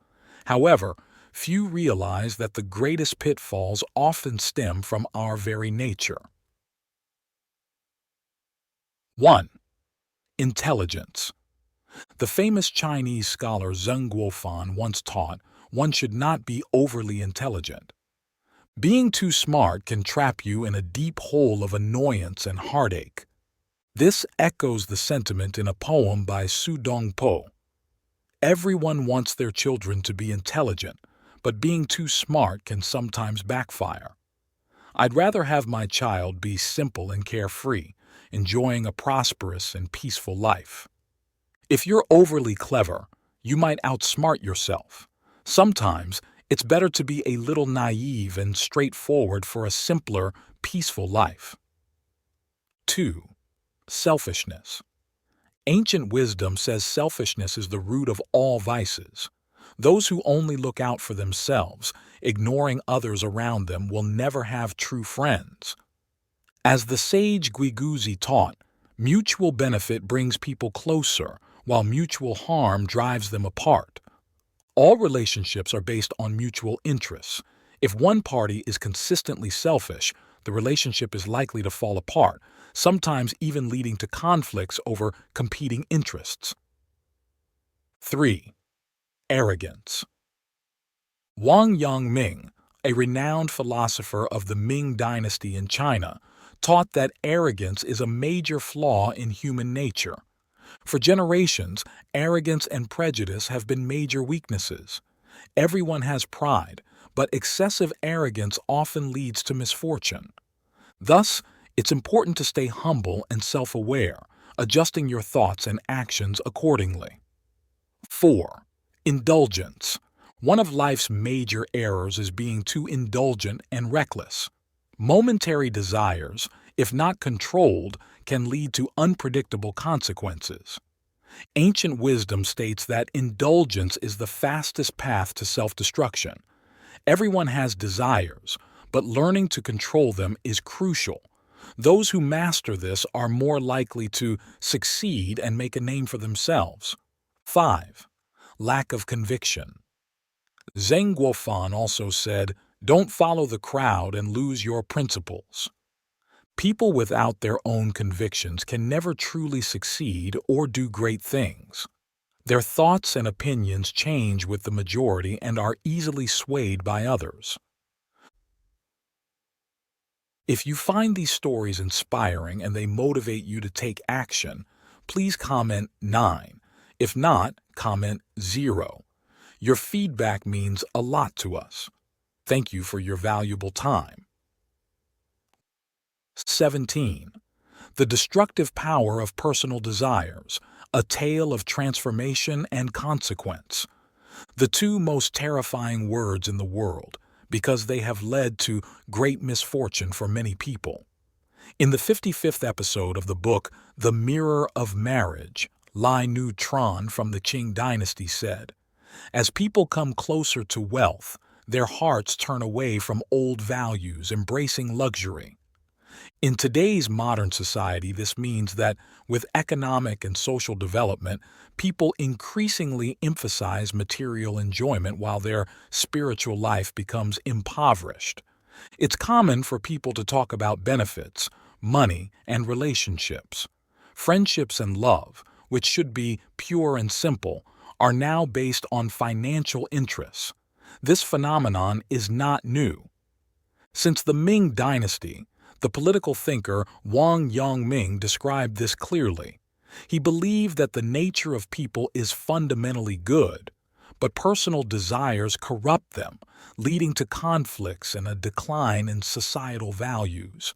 However, few realize that the greatest pitfalls often stem from our very nature. 1. Intelligence. The famous Chinese scholar Zheng Guofan once taught one should not be overly intelligent. Being too smart can trap you in a deep hole of annoyance and heartache. This echoes the sentiment in a poem by Su Dongpo. Everyone wants their children to be intelligent, but being too smart can sometimes backfire. I'd rather have my child be simple and carefree, enjoying a prosperous and peaceful life. If you're overly clever, you might outsmart yourself. Sometimes, it's better to be a little naive and straightforward for a simpler, peaceful life. 2. Selfishness. Ancient wisdom says selfishness is the root of all vices. Those who only look out for themselves, ignoring others around them, will never have true friends. As the sage Guiguzi taught, mutual benefit brings people closer, while mutual harm drives them apart. All relationships are based on mutual interests. If one party is consistently selfish, the relationship is likely to fall apart, sometimes even leading to conflicts over competing interests. 3. Arrogance. YANGMING, a renowned philosopher of the Ming Dynasty in China, taught that arrogance is a major flaw in human nature. For generations, arrogance and prejudice have been major weaknesses. Everyone has pride, but excessive arrogance often leads to misfortune. Thus, it's important to stay humble and self-aware, adjusting your thoughts and actions accordingly. 4. Indulgence. One of life's major errors is being too indulgent and reckless. Momentary desires, if not controlled, can lead to unpredictable consequences. Ancient wisdom states that indulgence is the fastest path to self-destruction. Everyone has desires, but learning to control them is crucial. Those who master this are more likely to succeed and make a name for themselves. 5. Lack of conviction. Zheng Guofan also said, "Don't follow the crowd and lose your principles." People without their own convictions can never truly succeed or do great things. Their thoughts and opinions change with the majority and are easily swayed by others. If you find these stories inspiring and they motivate you to take action, please comment 9. If not, comment 0. Your feedback means a lot to us. Thank you for your valuable time. 17. The Destructive Power of Personal Desires, a Tale of Transformation and Consequence. The two most terrifying words in the world, because they have led to great misfortune for many people. In the 55th episode of the book The Mirror of Marriage, Lai Nu Tran from the Qing dynasty said, "As people come closer to wealth, their hearts turn away from old values, embracing luxury." In today's modern society, this means that with economic and social development, people increasingly emphasize material enjoyment while their spiritual life becomes impoverished. It's common for people to talk about benefits, money, and relationships. Friendships and love, which should be pure and simple, are now based on financial interests. This phenomenon is not new. Since the Ming Dynasty, the political thinker Wang YANGMING described this clearly. He believed that the nature of people is fundamentally good, but personal desires corrupt them, leading to conflicts and a decline in societal values.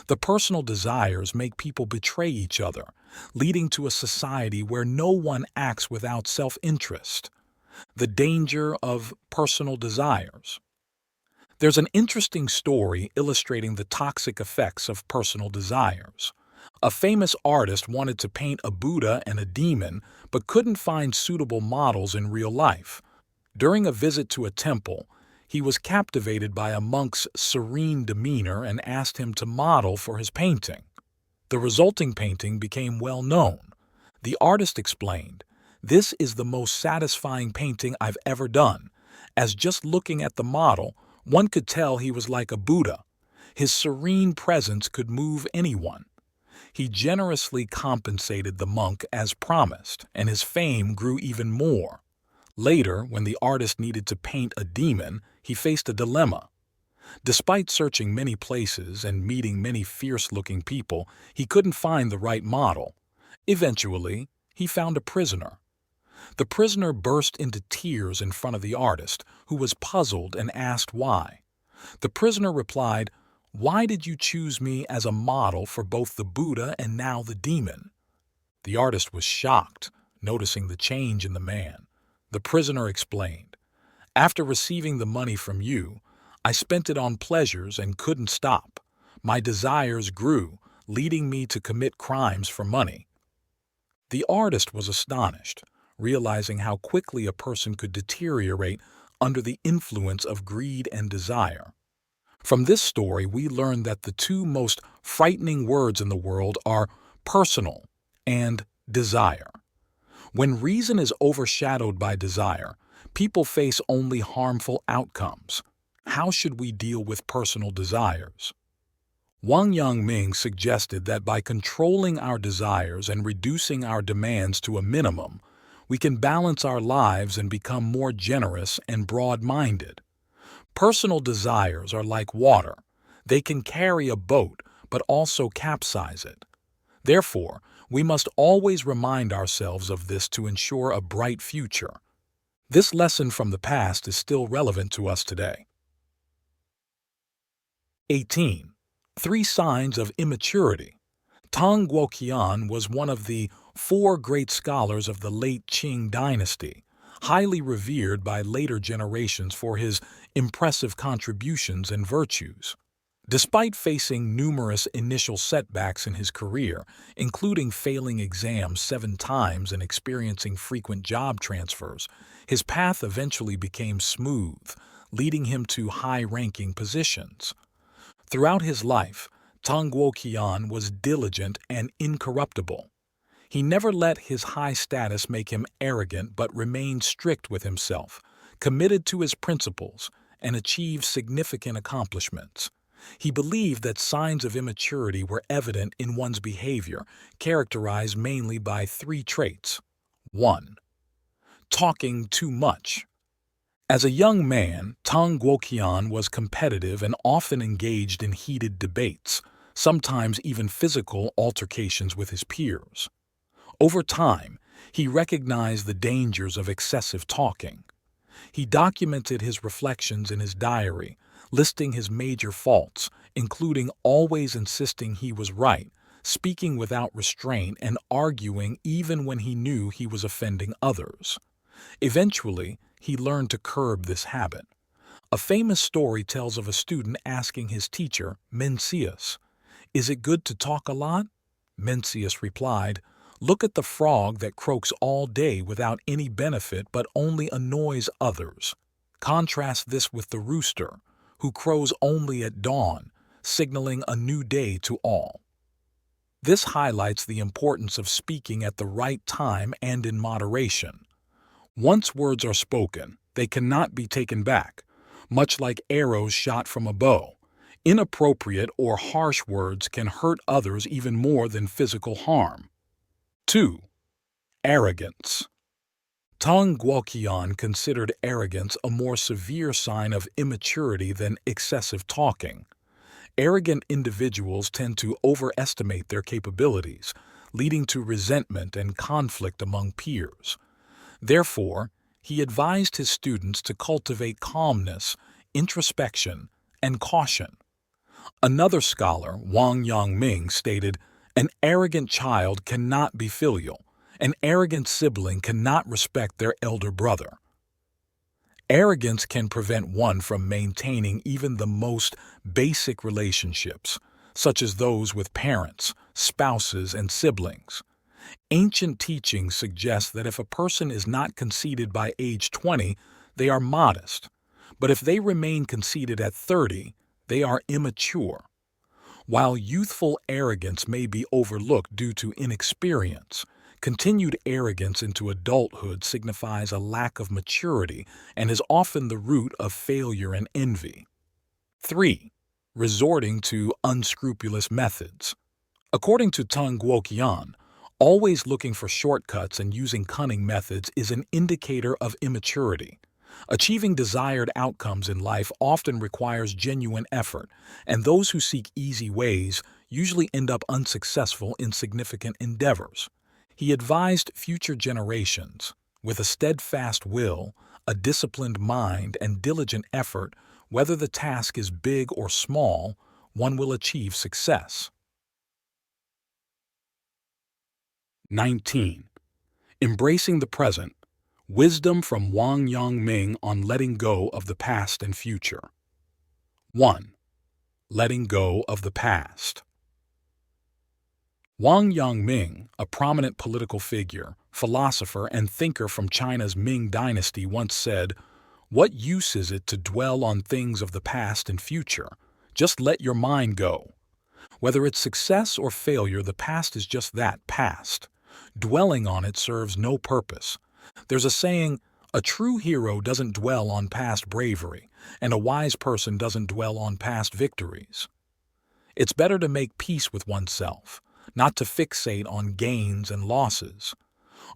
The personal desires make people betray each other, leading to a society where no one acts without self-interest. The danger of personal desires. There's an interesting story illustrating the toxic effects of personal desires. A famous artist wanted to paint a Buddha and a demon, but couldn't find suitable models in real life. During a visit to a temple, he was captivated by a monk's serene demeanor and asked him to model for his painting. The resulting painting became well known. The artist explained, "This is the most satisfying painting I've ever done, as just looking at the model, one could tell he was like a Buddha. His serene presence could move anyone." He generously compensated the monk as promised, and his fame grew even more. Later, when the artist needed to paint a demon, he faced a dilemma. Despite searching many places and meeting many fierce-looking people, he couldn't find the right model. Eventually, he found a prisoner. The prisoner burst into tears in front of the artist, who was puzzled and asked why. The prisoner replied, "Why did you choose me as a model for both the Buddha and now the demon?" The artist was shocked, noticing the change in the man. The prisoner explained, "After receiving the money from you, I spent it on pleasures and couldn't stop. My desires grew, leading me to commit crimes for money." The artist was astonished, realizing how quickly a person could deteriorate under the influence of greed and desire. From this story, we learn that the two most frightening words in the world are personal and desire. When reason is overshadowed by desire, people face only harmful outcomes. How should we deal with personal desires? Wang Yangming suggested that by controlling our desires and reducing our demands to a minimum, we can balance our lives and become more generous and broad-minded. Personal desires are like water. They can carry a boat, but also capsize it. Therefore, we must always remind ourselves of this to ensure a bright future. This lesson from the past is still relevant to us today. 18. Three signs of immaturity. Tang Guoqian was one of the four great scholars of the late Qing dynasty, highly revered by later generations for his impressive contributions and virtues. Despite facing numerous initial setbacks in his career, including failing exams 7 times and experiencing frequent job transfers, his path eventually became smooth, leading him to high-ranking positions. Throughout his life, Tang Guoqian was diligent and incorruptible. He never let his high status make him arrogant but remained strict with himself, committed to his principles, and achieved significant accomplishments. He believed that signs of immaturity were evident in one's behavior, characterized mainly by 3 traits. 1. Talking too much. As a young man, Tang Guoqian was competitive and often engaged in heated debates, sometimes even physical altercations with his peers. Over time, he recognized the dangers of excessive talking. He documented his reflections in his diary, listing his major faults, including always insisting he was right, speaking without restraint, and arguing even when he knew he was offending others. Eventually, he learned to curb this habit. A famous story tells of a student asking his teacher, Mencius, "Is it good to talk a lot?" Mencius replied, "Look at the frog that croaks all day without any benefit but only annoys others. Contrast this with the rooster, who crows only at dawn, signaling a new day to all." This highlights the importance of speaking at the right time and in moderation. Once words are spoken, they cannot be taken back, much like arrows shot from a bow. Inappropriate or harsh words can hurt others even more than physical harm. 2. Arrogance. Tang Guoqian considered arrogance a more severe sign of immaturity than excessive talking. Arrogant individuals tend to overestimate their capabilities, leading to resentment and conflict among peers. Therefore, he advised his students to cultivate calmness, introspection, and caution. Another scholar, YANGMING, stated, "An arrogant child cannot be filial. An arrogant sibling cannot respect their elder brother." Arrogance can prevent one from maintaining even the most basic relationships, such as those with parents, spouses, and siblings. Ancient teachings suggest that if a person is not conceited by age 20, they are modest, but if they remain conceited at 30, they are immature. While youthful arrogance may be overlooked due to inexperience, continued arrogance into adulthood signifies a lack of maturity and is often the root of failure and envy. 3. Resorting to unscrupulous methods. According to Tang Guoqian, always looking for shortcuts and using cunning methods is an indicator of immaturity. Achieving desired outcomes in life often requires genuine effort, and those who seek easy ways usually end up unsuccessful in significant endeavors. He advised future generations, with a steadfast will, a disciplined mind, and diligent effort, whether the task is big or small, one will achieve success. 19. Embracing the present. Wisdom from YANGMING on letting go of the past and future. 1. Letting go of the past. YANGMING, a prominent political figure, philosopher, and thinker from China's Ming dynasty, once said, "What use is it to dwell on things of the past and future? Just let your mind go." Whether it's success or failure, the past is just that, past. Dwelling on it serves no purpose. There's a saying, "A true hero doesn't dwell on past bravery, and a wise person doesn't dwell on past victories." It's better to make peace with oneself, not to fixate on gains and losses.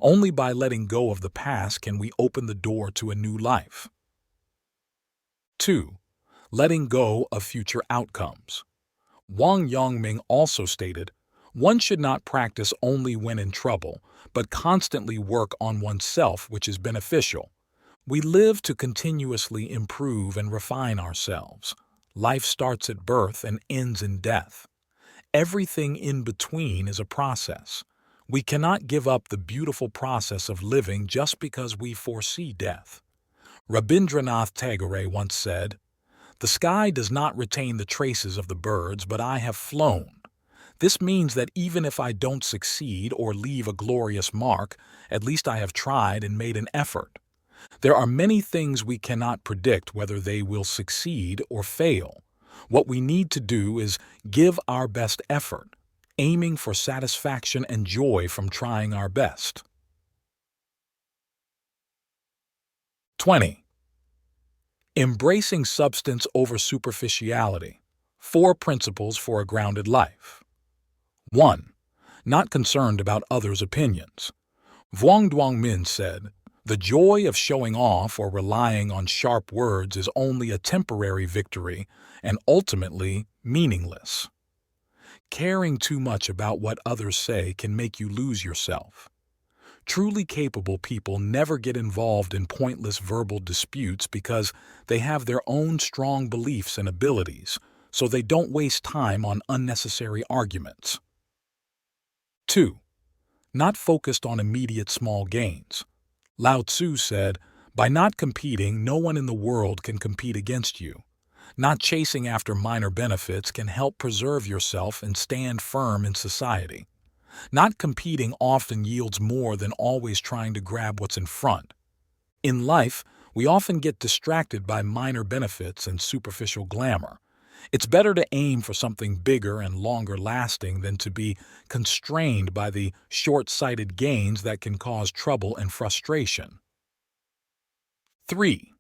Only by letting go of the past can we open the door to a new life. 2. Letting go of future outcomes. YANGMING also stated, "One should not practice only when in trouble, but constantly work on oneself, which is beneficial. We live to continuously improve and refine ourselves. Life starts at birth and ends in death. Everything in between is a process. We cannot give up the beautiful process of living just because we foresee death. Rabindranath Tagore once said, "The sky does not retain the traces of the birds, but I have flown." This means that even if I don't succeed or leave a glorious mark, at least I have tried and made an effort. There are many things we cannot predict whether they will succeed or fail. What we need to do is give our best effort, aiming for satisfaction and joy from trying our best. 20. Embracing substance over superficiality. 4 principles for a grounded life. 1. Not concerned about others' opinions. YANGMING said, "The joy of showing off or relying on sharp words is only a temporary victory and ultimately meaningless." Caring too much about what others say can make you lose yourself. Truly capable people never get involved in pointless verbal disputes because they have their own strong beliefs and abilities, so they don't waste time on unnecessary arguments. 2. Not focused on immediate small gains. Lao Tzu said, "By not competing, no one in the world can compete against you." Not chasing after minor benefits can help preserve yourself and stand firm in society. Not competing often yields more than always trying to grab what's in front. In life, we often get distracted by minor benefits and superficial glamour. It's better to aim for something bigger and longer lasting than to be constrained by the short-sighted gains that can cause trouble and frustration. 3.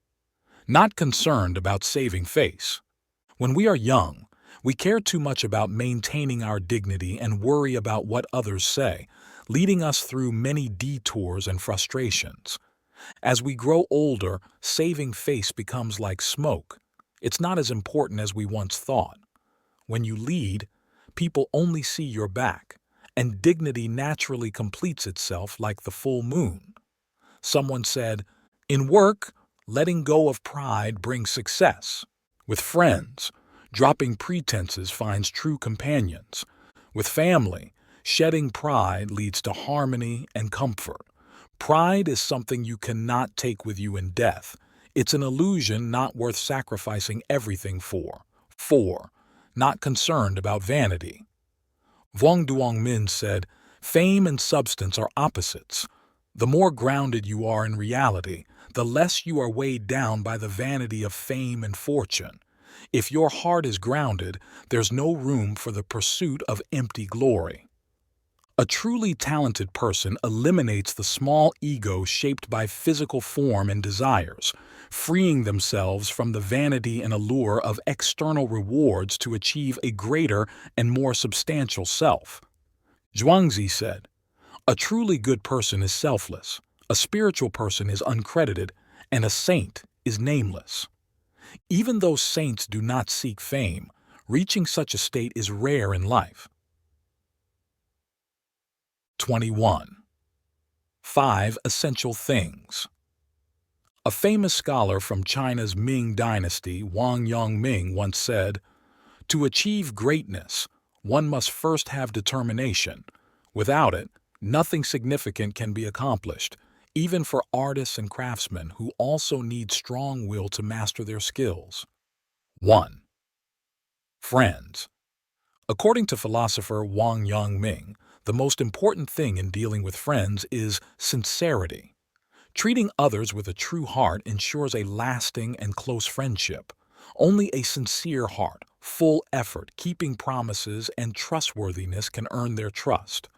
Not concerned about saving face. When we are young, we care too much about maintaining our dignity and worry about what others say, leading us through many detours and frustrations. As we grow older, saving face becomes like smoke. It's not as important as we once thought. When you lead, people only see your back, and dignity naturally completes itself like the full moon. Someone said, "In work, letting go of pride brings success. With friends, dropping pretenses finds true companions. With family, shedding pride leads to harmony and comfort. Pride is something you cannot take with you in death. It's an illusion not worth sacrificing everything for." 4. Not concerned about vanity. YANGMING said, "Fame and substance are opposites. The more grounded you are in reality, the less you are weighed down by the vanity of fame and fortune. If your heart is grounded, there's no room for the pursuit of empty glory." A truly talented person eliminates the small ego shaped by physical form and desires, freeing themselves from the vanity and allure of external rewards to achieve a greater and more substantial self. Zhuangzi said, "A truly good person is selfless, a spiritual person is uncredited, and a saint is nameless." Even though saints do not seek fame, reaching such a state is rare in life. 21. 5 essential things. A famous scholar from China's Ming Dynasty, Wang Yangming, once said, "To achieve greatness, one must first have determination. Without it, nothing significant can be accomplished, even for artists and craftsmen who also need strong will to master their skills." 1. Friends. According to philosopher Wang Yangming, the most important thing in dealing with friends is sincerity. Treating others with a true heart ensures a lasting and close friendship. Only a sincere heart, full effort, keeping promises, and trustworthiness can earn their trust.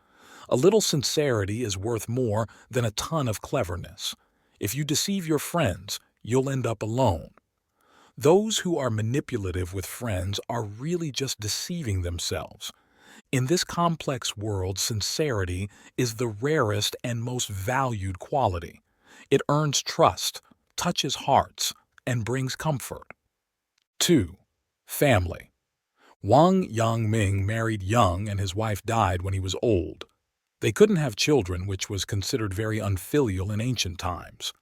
A little sincerity is worth more than a ton of cleverness. If you deceive your friends, you'll end up alone. Those who are manipulative with friends are really just deceiving themselves. In this complex world, sincerity is the rarest and most valued quality. It earns trust, touches hearts, and brings comfort. 2. Family. Wang Yangming married young and his wife died when he was old. They couldn't have children, which was considered very unfilial in ancient times.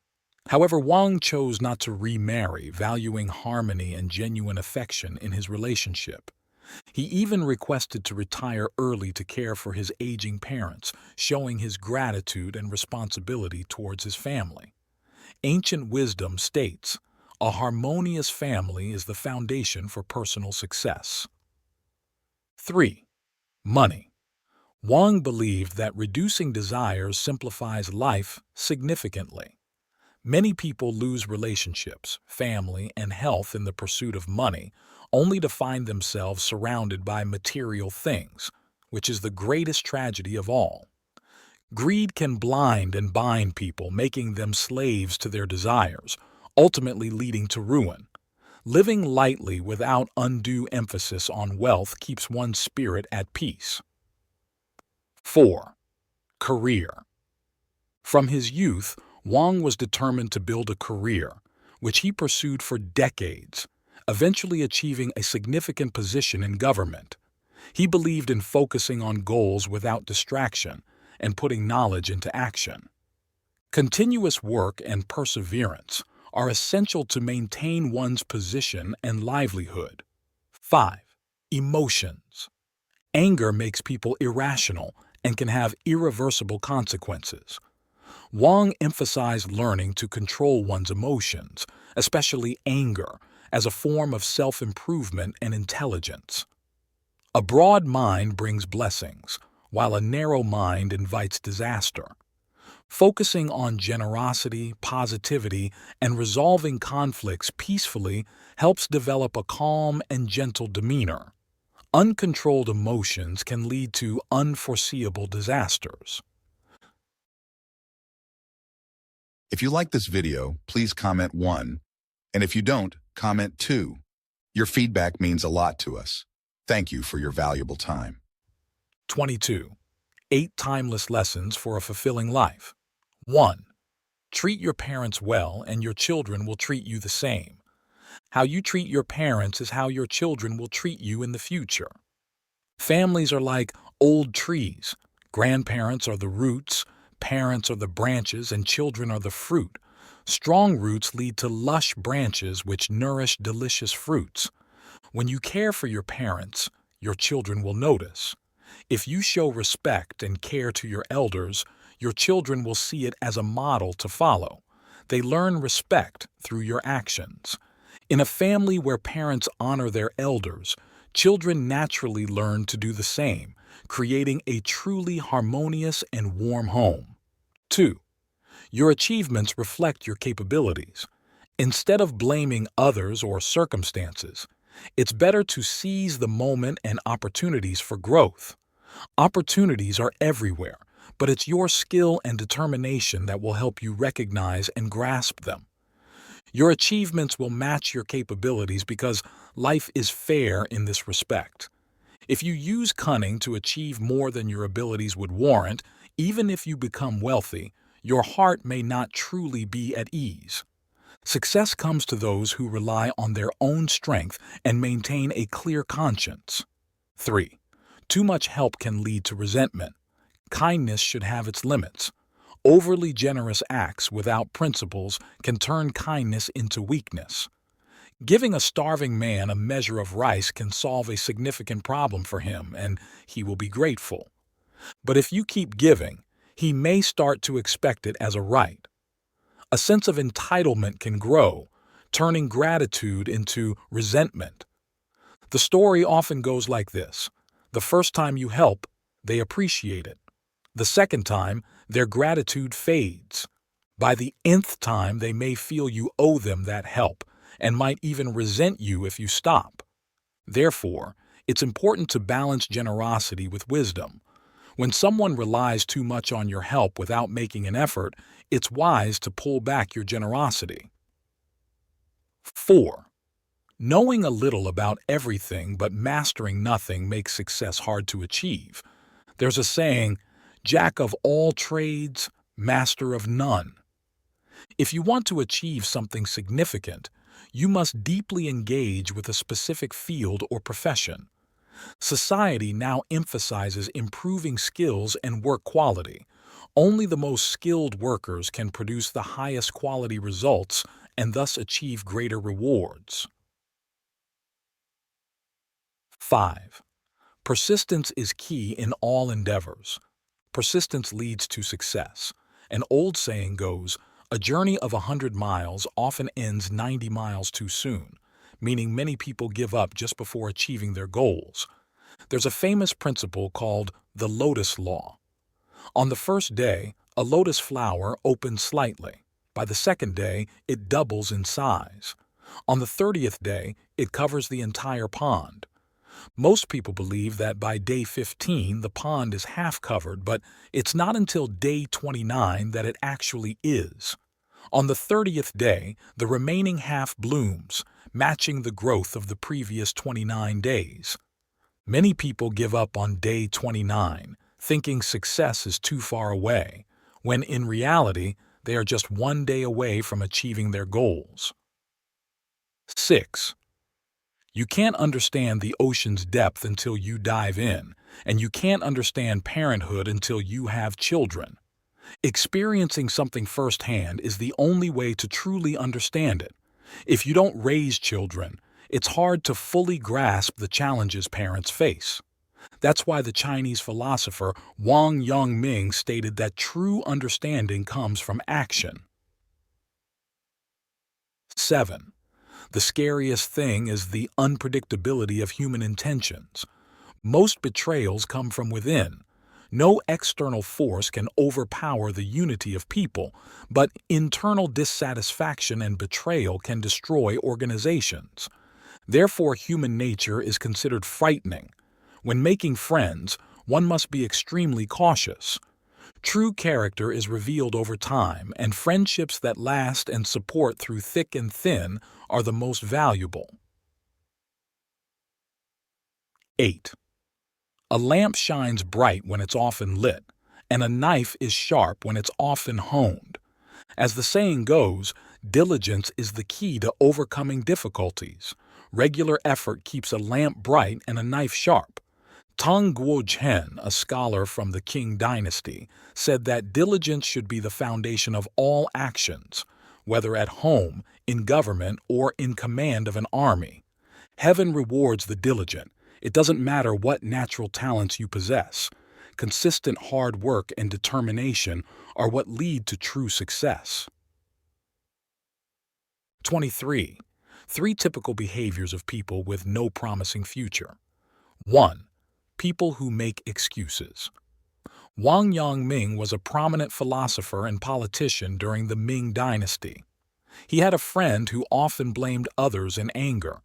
However, Wang chose not to remarry, valuing harmony and genuine affection in his relationship. He even requested to retire early to care for his aging parents, showing his gratitude and responsibility towards his family. Ancient wisdom states, "A harmonious family is the foundation for personal success." 3. Money. Wang believed that reducing desires simplifies life significantly. Many people lose relationships, family, and health in the pursuit of money, only to find themselves surrounded by material things, which is the greatest tragedy of all. Greed can blind and bind people, making them slaves to their desires, ultimately leading to ruin. Living lightly without undue emphasis on wealth keeps one's spirit at peace. 4. Career. From his youth, Wang was determined to build a career, which he pursued for decades, eventually achieving a significant position in government. He believed in focusing on goals without distraction and putting knowledge into action. Continuous work and perseverance are essential to maintain one's position and livelihood. 5. Emotions. Anger makes people irrational and can have irreversible consequences. Wang emphasized learning to control one's emotions, especially anger, as a form of self-improvement and intelligence. A broad mind brings blessings, while a narrow mind invites disaster. Focusing on generosity, positivity, and resolving conflicts peacefully helps develop a calm and gentle demeanor. Uncontrolled emotions can lead to unforeseeable disasters. If you like this video, please comment 1. And if you don't, comment 2. Your feedback means a lot to us. Thank you for your valuable time. 22. 8 timeless lessons for a fulfilling life. 1. Treat your parents well and your children will treat you the same. How you treat your parents is how your children will treat you in the future. Families are like old trees. Grandparents are the roots, parents are the branches, and children are the fruit. Strong roots lead to lush branches which nourish delicious fruits. When you care for your parents, your children will notice. If you show respect and care to your elders, your children will see it as a model to follow. They learn respect through your actions. In a family where parents honor their elders, children naturally learn to do the same, creating a truly harmonious and warm home. 2. Your achievements reflect your capabilities. Instead of blaming others or circumstances, it's better to seize the moment and opportunities for growth. Opportunities are everywhere, but it's your skill and determination that will help you recognize and grasp them. Your achievements will match your capabilities because life is fair in this respect. If you use cunning to achieve more than your abilities would warrant, even if you become wealthy, your heart may not truly be at ease. Success comes to those who rely on their own strength and maintain a clear conscience. 3. Too much help can lead to resentment. Kindness should have its limits. Overly generous acts without principles can turn kindness into weakness. Giving a starving man a measure of rice can solve a significant problem for him, and he will be grateful. But if you keep giving, he may start to expect it as a right. A sense of entitlement can grow, turning gratitude into resentment. The story often goes like this. The first time you help, they appreciate it. The second time, their gratitude fades. By the nth time, they may feel you owe them that help and might even resent you if you stop. Therefore, it's important to balance generosity with wisdom. When someone relies too much on your help without making an effort, it's wise to pull back your generosity. 4. Knowing a little about everything but mastering nothing makes success hard to achieve. There's a saying, "Jack of all trades, master of none." If you want to achieve something significant, you must deeply engage with a specific field or profession. Society now emphasizes improving skills and work quality. Only the most skilled workers can produce the highest quality results and thus achieve greater rewards. 5. Persistence is key in all endeavors. Persistence leads to success. An old saying goes, "A journey of 100 miles often ends 90 miles too soon," meaning many people give up just before achieving their goals. There's a famous principle called the lotus law. On the first day, a lotus flower opens slightly. By the second day, it doubles in size. On the 30th day, it covers the entire pond. Most people believe that by day 15 the pond is half covered, but it's not until day 29 that it actually is. On the 30th day, the remaining half blooms, matching the growth of the previous 29 days. Many people give up on day 29, thinking success is too far away, when in reality, they are just one day away from achieving their goals. 6. You can't understand the ocean's depth until you dive in, and you can't understand parenthood until you have children. Experiencing something firsthand is the only way to truly understand it. If you don't raise children, it's hard to fully grasp the challenges parents face. That's why the Chinese philosopher YANGMING stated that true understanding comes from action. 7. The scariest thing is the unpredictability of human intentions. Most betrayals come from within. No external force can overpower the unity of people, but internal dissatisfaction and betrayal can destroy organizations. Therefore, human nature is considered frightening. When making friends, one must be extremely cautious. True character is revealed over time, and friendships that last and support through thick and thin are the most valuable. 8. A lamp shines bright when it's often lit, and a knife is sharp when it's often honed. As the saying goes, diligence is the key to overcoming difficulties. Regular effort keeps a lamp bright and a knife sharp. Tong Guo-zhen, a scholar from the Qing dynasty, said that diligence should be the foundation of all actions, whether at home, in government, or in command of an army. Heaven rewards the diligent. It doesn't matter what natural talents you possess. Consistent hard work and determination are what lead to true success. 23. 3 typical behaviors of people with no promising future. 1. People who make excuses. YANGMING was a prominent philosopher and politician during the Ming dynasty. He had a friend who often blamed others in anger.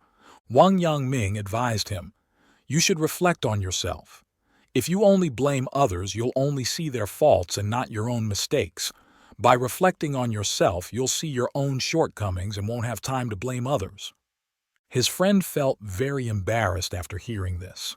YANGMING advised him, "You should reflect on yourself. If you only blame others, you'll only see their faults and not your own mistakes. By reflecting on yourself, you'll see your own shortcomings and won't have time to blame others." His friend felt very embarrassed after hearing this.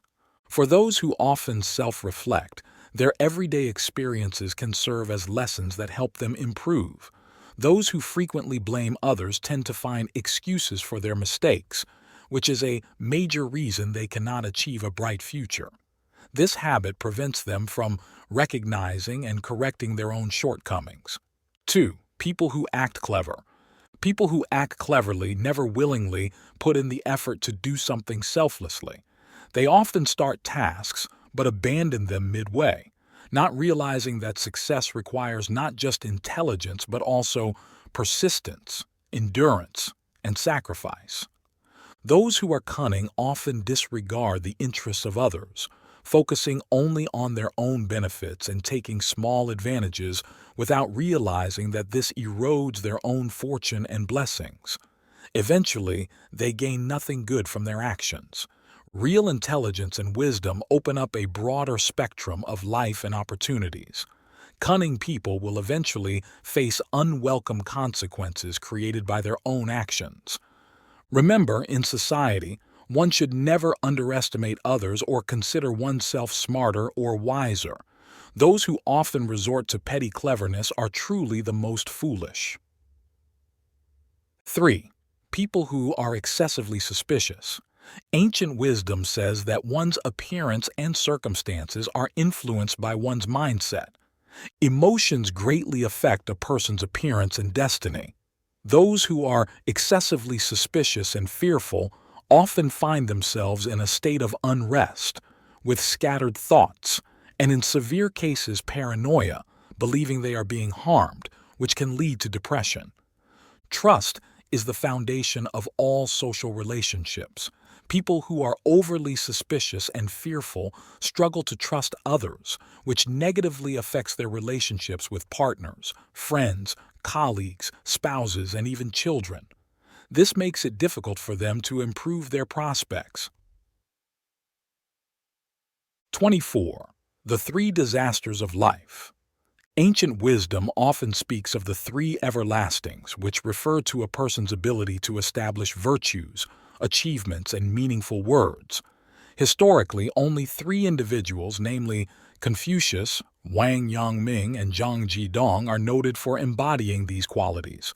For those who often self-reflect, their everyday experiences can serve as lessons that help them improve. Those who frequently blame others tend to find excuses for their mistakes, which is a major reason they cannot achieve a bright future. This habit prevents them from recognizing and correcting their own shortcomings. 2. People who act clever. People who act cleverly never willingly put in the effort to do something selflessly. They often start tasks but abandon them midway, not realizing that success requires not just intelligence but also persistence, endurance, and sacrifice. Those who are cunning often disregard the interests of others, focusing only on their own benefits and taking small advantages without realizing that this erodes their own fortune and blessings. Eventually, they gain nothing good from their actions. Real intelligence and wisdom open up a broader spectrum of life and opportunities. Cunning people will eventually face unwelcome consequences created by their own actions. Remember, in society, one should never underestimate others or consider oneself smarter or wiser. Those who often resort to petty cleverness are truly the most foolish. 3. People who are excessively suspicious. Ancient wisdom says that one's appearance and circumstances are influenced by one's mindset. Emotions greatly affect a person's appearance and destiny. Those who are excessively suspicious and fearful often find themselves in a state of unrest, with scattered thoughts, and in severe cases paranoia, believing they are being harmed, which can lead to depression. Trust is the foundation of all social relationships. People who are overly suspicious and fearful struggle to trust others, which negatively affects their relationships with partners, friends, colleagues, spouses, and even children. This makes it difficult for them to improve their prospects. 24. The three disasters of life. Ancient wisdom often speaks of the three everlastings, which refer to a person's ability to establish virtues, achievements, and meaningful words. Historically, only three individuals, namely Confucius, Wang YANGMING, and Zhang Zhidong, are noted for embodying these qualities.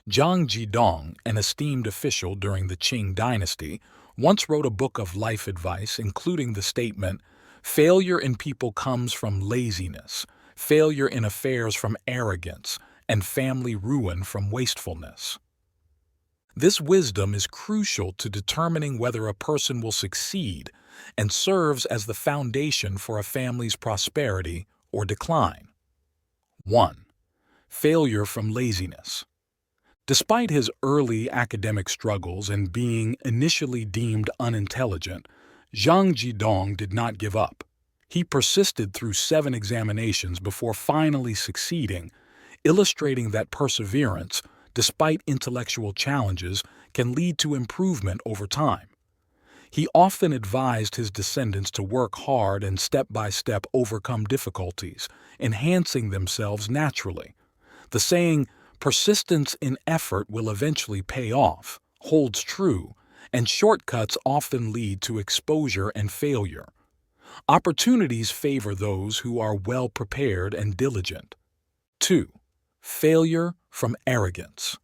Zhang Zhidong, an esteemed official during the Qing dynasty, once wrote a book of life advice, including the statement, "Failure in people comes from laziness, failure in affairs from arrogance, and family ruin from wastefulness." This wisdom is crucial to determining whether a person will succeed and serves as the foundation for a family's prosperity or decline. 1. Failure from laziness. Despite his early academic struggles and being initially deemed unintelligent, Zhang Zhidong did not give up. He persisted through 7 examinations before finally succeeding, illustrating that perseverance, despite intellectual challenges, can lead to improvement over time. He often advised his descendants to work hard and step-by-step overcome difficulties, enhancing themselves naturally. The saying, "Persistence in effort will eventually pay off," holds true, and shortcuts often lead to exposure and failure. Opportunities favor those who are well prepared and diligent. 2. Failure from arrogance.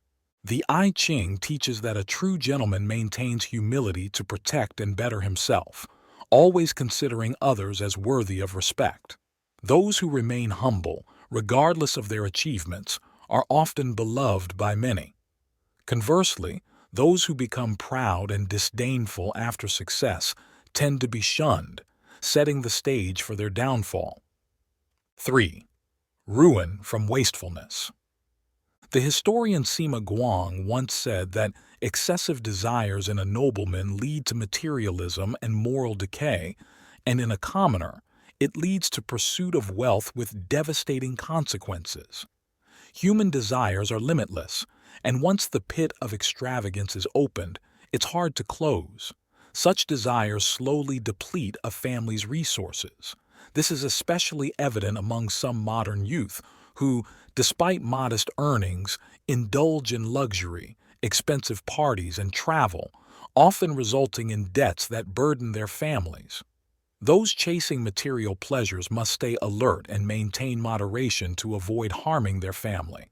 The I Ching teaches that a true gentleman maintains humility to protect and better himself, always considering others as worthy of respect. Those who remain humble, regardless of their achievements, are often beloved by many. Conversely, those who become proud and disdainful after success tend to be shunned, setting the stage for their downfall. 3. Ruin from wastefulness. The historian Sima Guang once said that excessive desires in a nobleman lead to materialism and moral decay, and in a commoner, it leads to pursuit of wealth with devastating consequences. Human desires are limitless, and once the pit of extravagance is opened, it's hard to close. Such desires slowly deplete a family's resources. This is especially evident among some modern youth who, despite modest earnings, indulge in luxury, expensive parties, and travel, often resulting in debts that burden their families. Those chasing material pleasures must stay alert and maintain moderation to avoid harming their family.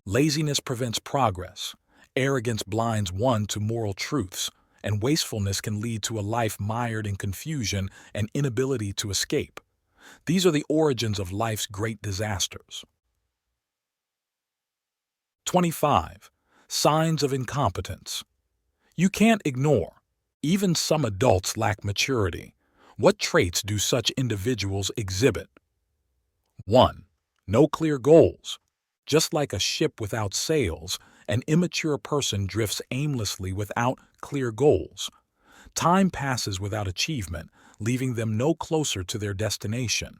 Laziness prevents progress, arrogance blinds one to moral truths, and wastefulness can lead to a life mired in confusion and inability to escape. These are the origins of life's great disasters. 25. Signs of incompetence. You can't ignore. Even some adults lack maturity. What traits do such individuals exhibit? 1. No clear goals. Just like a ship without sails, an immature person drifts aimlessly without clear goals. Time passes without achievement, leaving them no closer to their destination.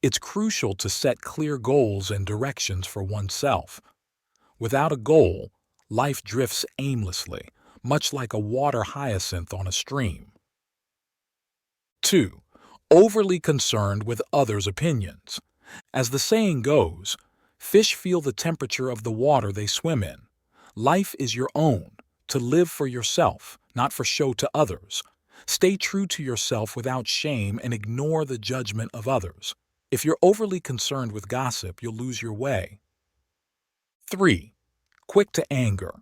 It's crucial to set clear goals and directions for oneself. Without a goal, life drifts aimlessly, much like a water hyacinth on a stream. 2. Overly concerned with others' opinions. As the saying goes, fish feel the temperature of the water they swim in. Life is your own, to live for yourself, not for show to others. Stay true to yourself without shame and ignore the judgment of others. If you're overly concerned with gossip, you'll lose your way. 3. Quick to anger.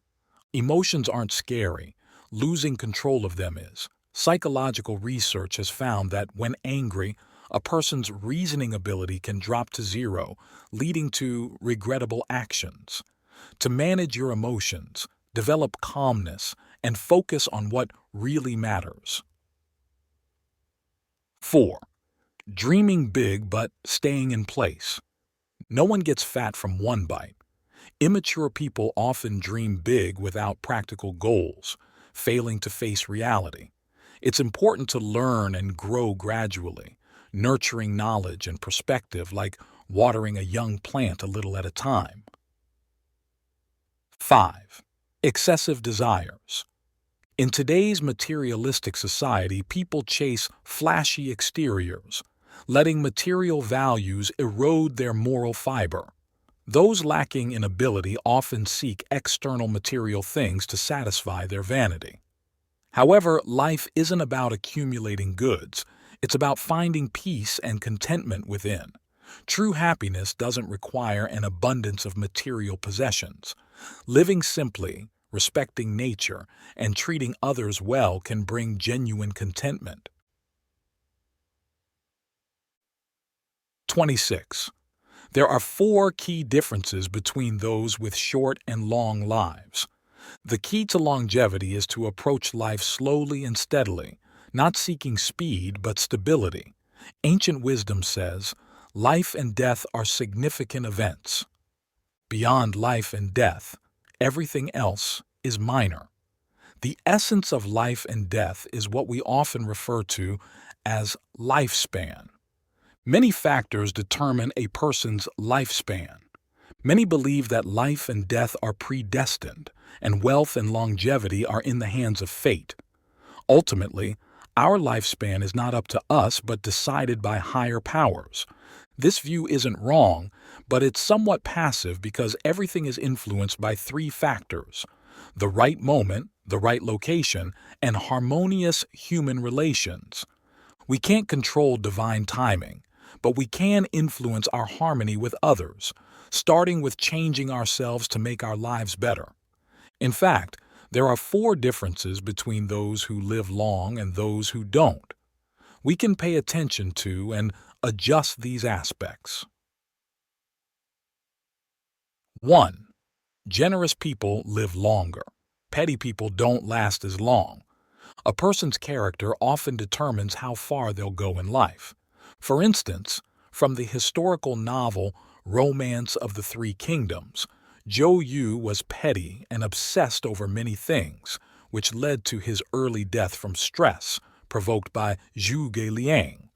Emotions aren't scary. Losing control of them is. Psychological research has found that when angry, a person's reasoning ability can drop to zero, leading to regrettable actions. To manage your emotions, develop calmness, and focus on what really matters. 4. Dreaming big but staying in place. No one gets fat from one bite. Immature people often dream big without practical goals, failing to face reality. It's important to learn and grow gradually, nurturing knowledge and perspective like watering a young plant a little at a time. 5. Excessive desires. In today's materialistic society, people chase flashy exteriors, letting material values erode their moral fiber. Those lacking in ability often seek external material things to satisfy their vanity. However, life isn't about accumulating goods. It's about finding peace and contentment within. True happiness doesn't require an abundance of material possessions. Living simply, respecting nature, and treating others well can bring genuine contentment. 26. There are 4 key differences between those with short and long lives. The key to longevity is to approach life slowly and steadily, not seeking speed but stability. Ancient wisdom says, life and death are significant events. Beyond life and death, everything else is minor. The essence of life and death is what we often refer to as lifespan. Many factors determine a person's lifespan. Many believe that life and death are predestined, and wealth and longevity are in the hands of fate. Ultimately, our lifespan is not up to us but decided by higher powers. This view isn't wrong, but it's somewhat passive because everything is influenced by 3 factors: the right moment, the right location, and harmonious human relations. We can't control divine timing, but we can influence our harmony with others, starting with changing ourselves to make our lives better. In fact, there are 4 differences between those who live long and those who don't. We can pay attention to and adjust these aspects. 1. Generous people live longer. Petty people don't last as long. A person's character often determines how far they'll go in life. For instance, from the historical novel Romance of the Three Kingdoms, Zhou Yu was petty and obsessed over many things, which led to his early death from stress provoked by Zhuge Liang.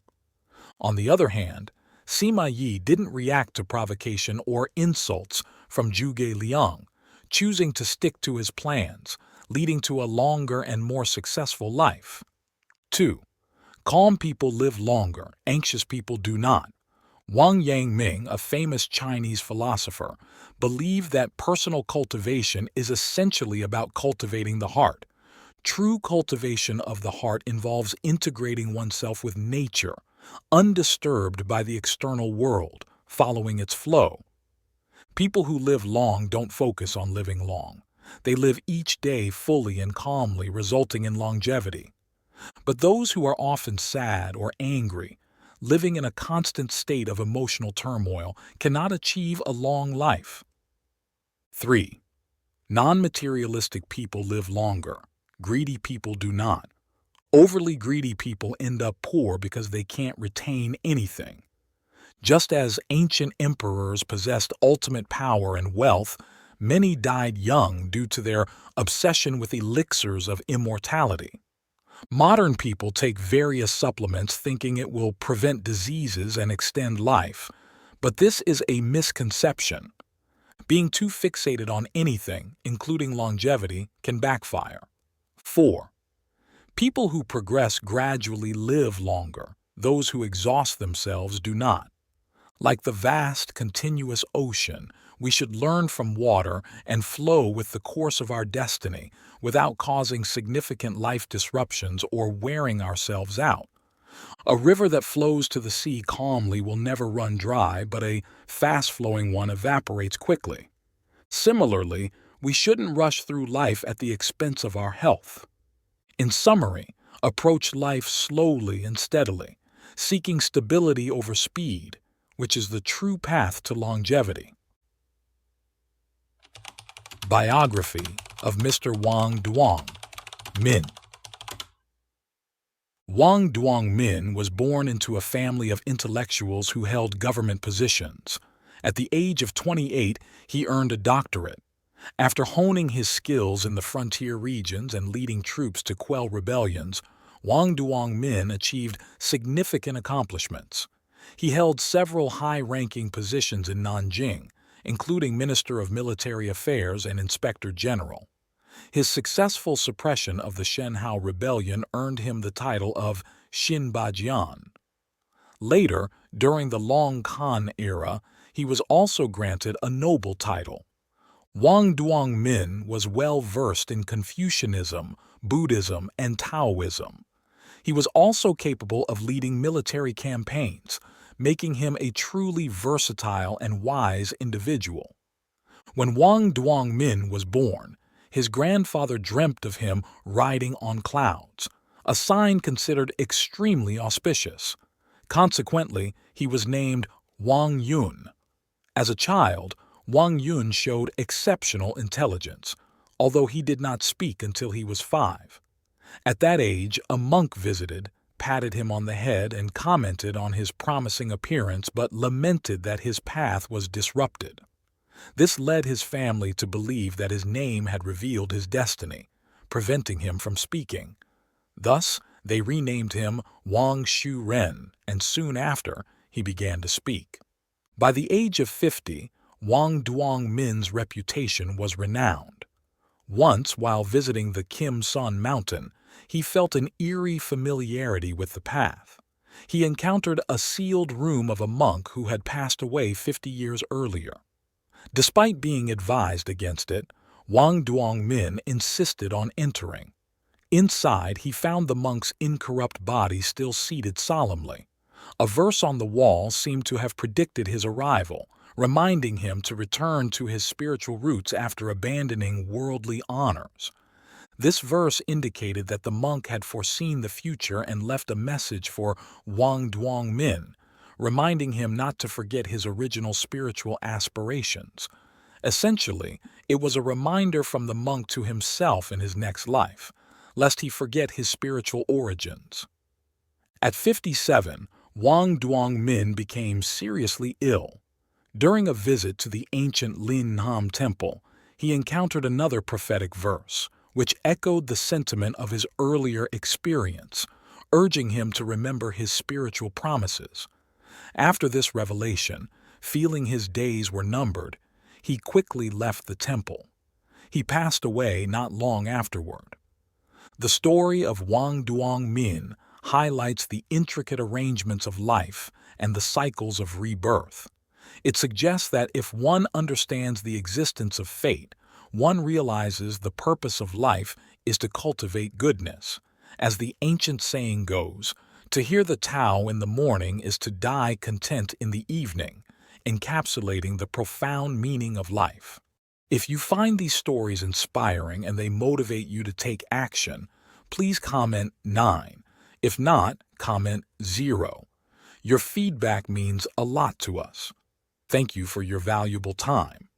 On the other hand, Sima Yi didn't react to provocation or insults from Zhuge Liang, choosing to stick to his plans, leading to a longer and more successful life. 2. Calm people live longer, anxious people do not. YANGMING, a famous Chinese philosopher, believed that personal cultivation is essentially about cultivating the heart. True cultivation of the heart involves integrating oneself with nature, undisturbed by the external world, following its flow. People who live long don't focus on living long. They live each day fully and calmly, resulting in longevity. But those who are often sad or angry, living in a constant state of emotional turmoil, cannot achieve a long life. 3. Non-materialistic people live longer. Greedy people do not. Overly greedy people end up poor because they can't retain anything. Just as ancient emperors possessed ultimate power and wealth, many died young due to their obsession with elixirs of immortality. Modern people take various supplements thinking it will prevent diseases and extend life, but this is a misconception. Being too fixated on anything, including longevity, can backfire. 4. People who progress gradually live longer. Those who exhaust themselves do not. Like the vast, continuous ocean, we should learn from water and flow with the course of our destiny without causing significant life disruptions or wearing ourselves out. A river that flows to the sea calmly will never run dry, but a fast-flowing one evaporates quickly. Similarly, we shouldn't rush through life at the expense of our health. In summary, approach life slowly and steadily. seeking stability over speed, which is the true path to longevity. Biography of Mr. Wang Duong, MINH. Wang Duong Min was born into a family of intellectuals who held government positions. At the age of 28, he earned a doctorate. After honing his skills in the frontier regions and leading troops to quell rebellions, Wang Duong Min achieved significant accomplishments. He held several high-ranking positions in Nanjing, including Minister of Military Affairs and Inspector General. His successful suppression of the Shenhao Rebellion earned him the title of Xinbajian. Later, during the Long Khan era, he was also granted a noble title. Wang Duong Min was well versed in Confucianism, Buddhism, and Taoism. He was also capable of leading military campaigns, making him a truly versatile and wise individual. When Wang Duong Min was born, his grandfather dreamt of him riding on clouds, a sign considered extremely auspicious. Consequently, he was named Wang Yun. As a child, Wang Yun showed exceptional intelligence, although he did not speak until he was 5. At that age, a monk visited, patted him on the head, and commented on his promising appearance but lamented that his path was disrupted. This led his family to believe that his name had revealed his destiny, preventing him from speaking. Thus, they renamed him Wang Shu Ren, and soon after, he began to speak. By the age of 50, Wang Duong Min's reputation was renowned. Once, while visiting the Kim Sun Mountain, he felt an eerie familiarity with the path. He encountered a sealed room of a monk who had passed away 50 years earlier. Despite being advised against it, Wang Duong Min insisted on entering. Inside, he found the monk's incorrupt body still seated solemnly. A verse on the wall seemed to have predicted his arrival, reminding him to return to his spiritual roots after abandoning worldly honors. This verse indicated that the monk had foreseen the future and left a message for Wang Duong Min, reminding him not to forget his original spiritual aspirations. Essentially, it was a reminder from the monk to himself in his next life, lest he forget his spiritual origins. At 57, Wang Duong Min became seriously ill. During a visit to the ancient Lin Ham Temple, he encountered another prophetic verse, which echoed the sentiment of his earlier experience, urging him to remember his spiritual promises. After this revelation, feeling his days were numbered, he quickly left the temple. He passed away not long afterward. The story of Wang Duong Min highlights the intricate arrangements of life and the cycles of rebirth. It suggests that if one understands the existence of fate, one realizes the purpose of life is to cultivate goodness. As the ancient saying goes, to hear the Tao in the morning is to die content in the evening, encapsulating the profound meaning of life. If you find these stories inspiring and they motivate you to take action, please comment 9. If not, comment 0. Your feedback means a lot to us. Thank you for your valuable time.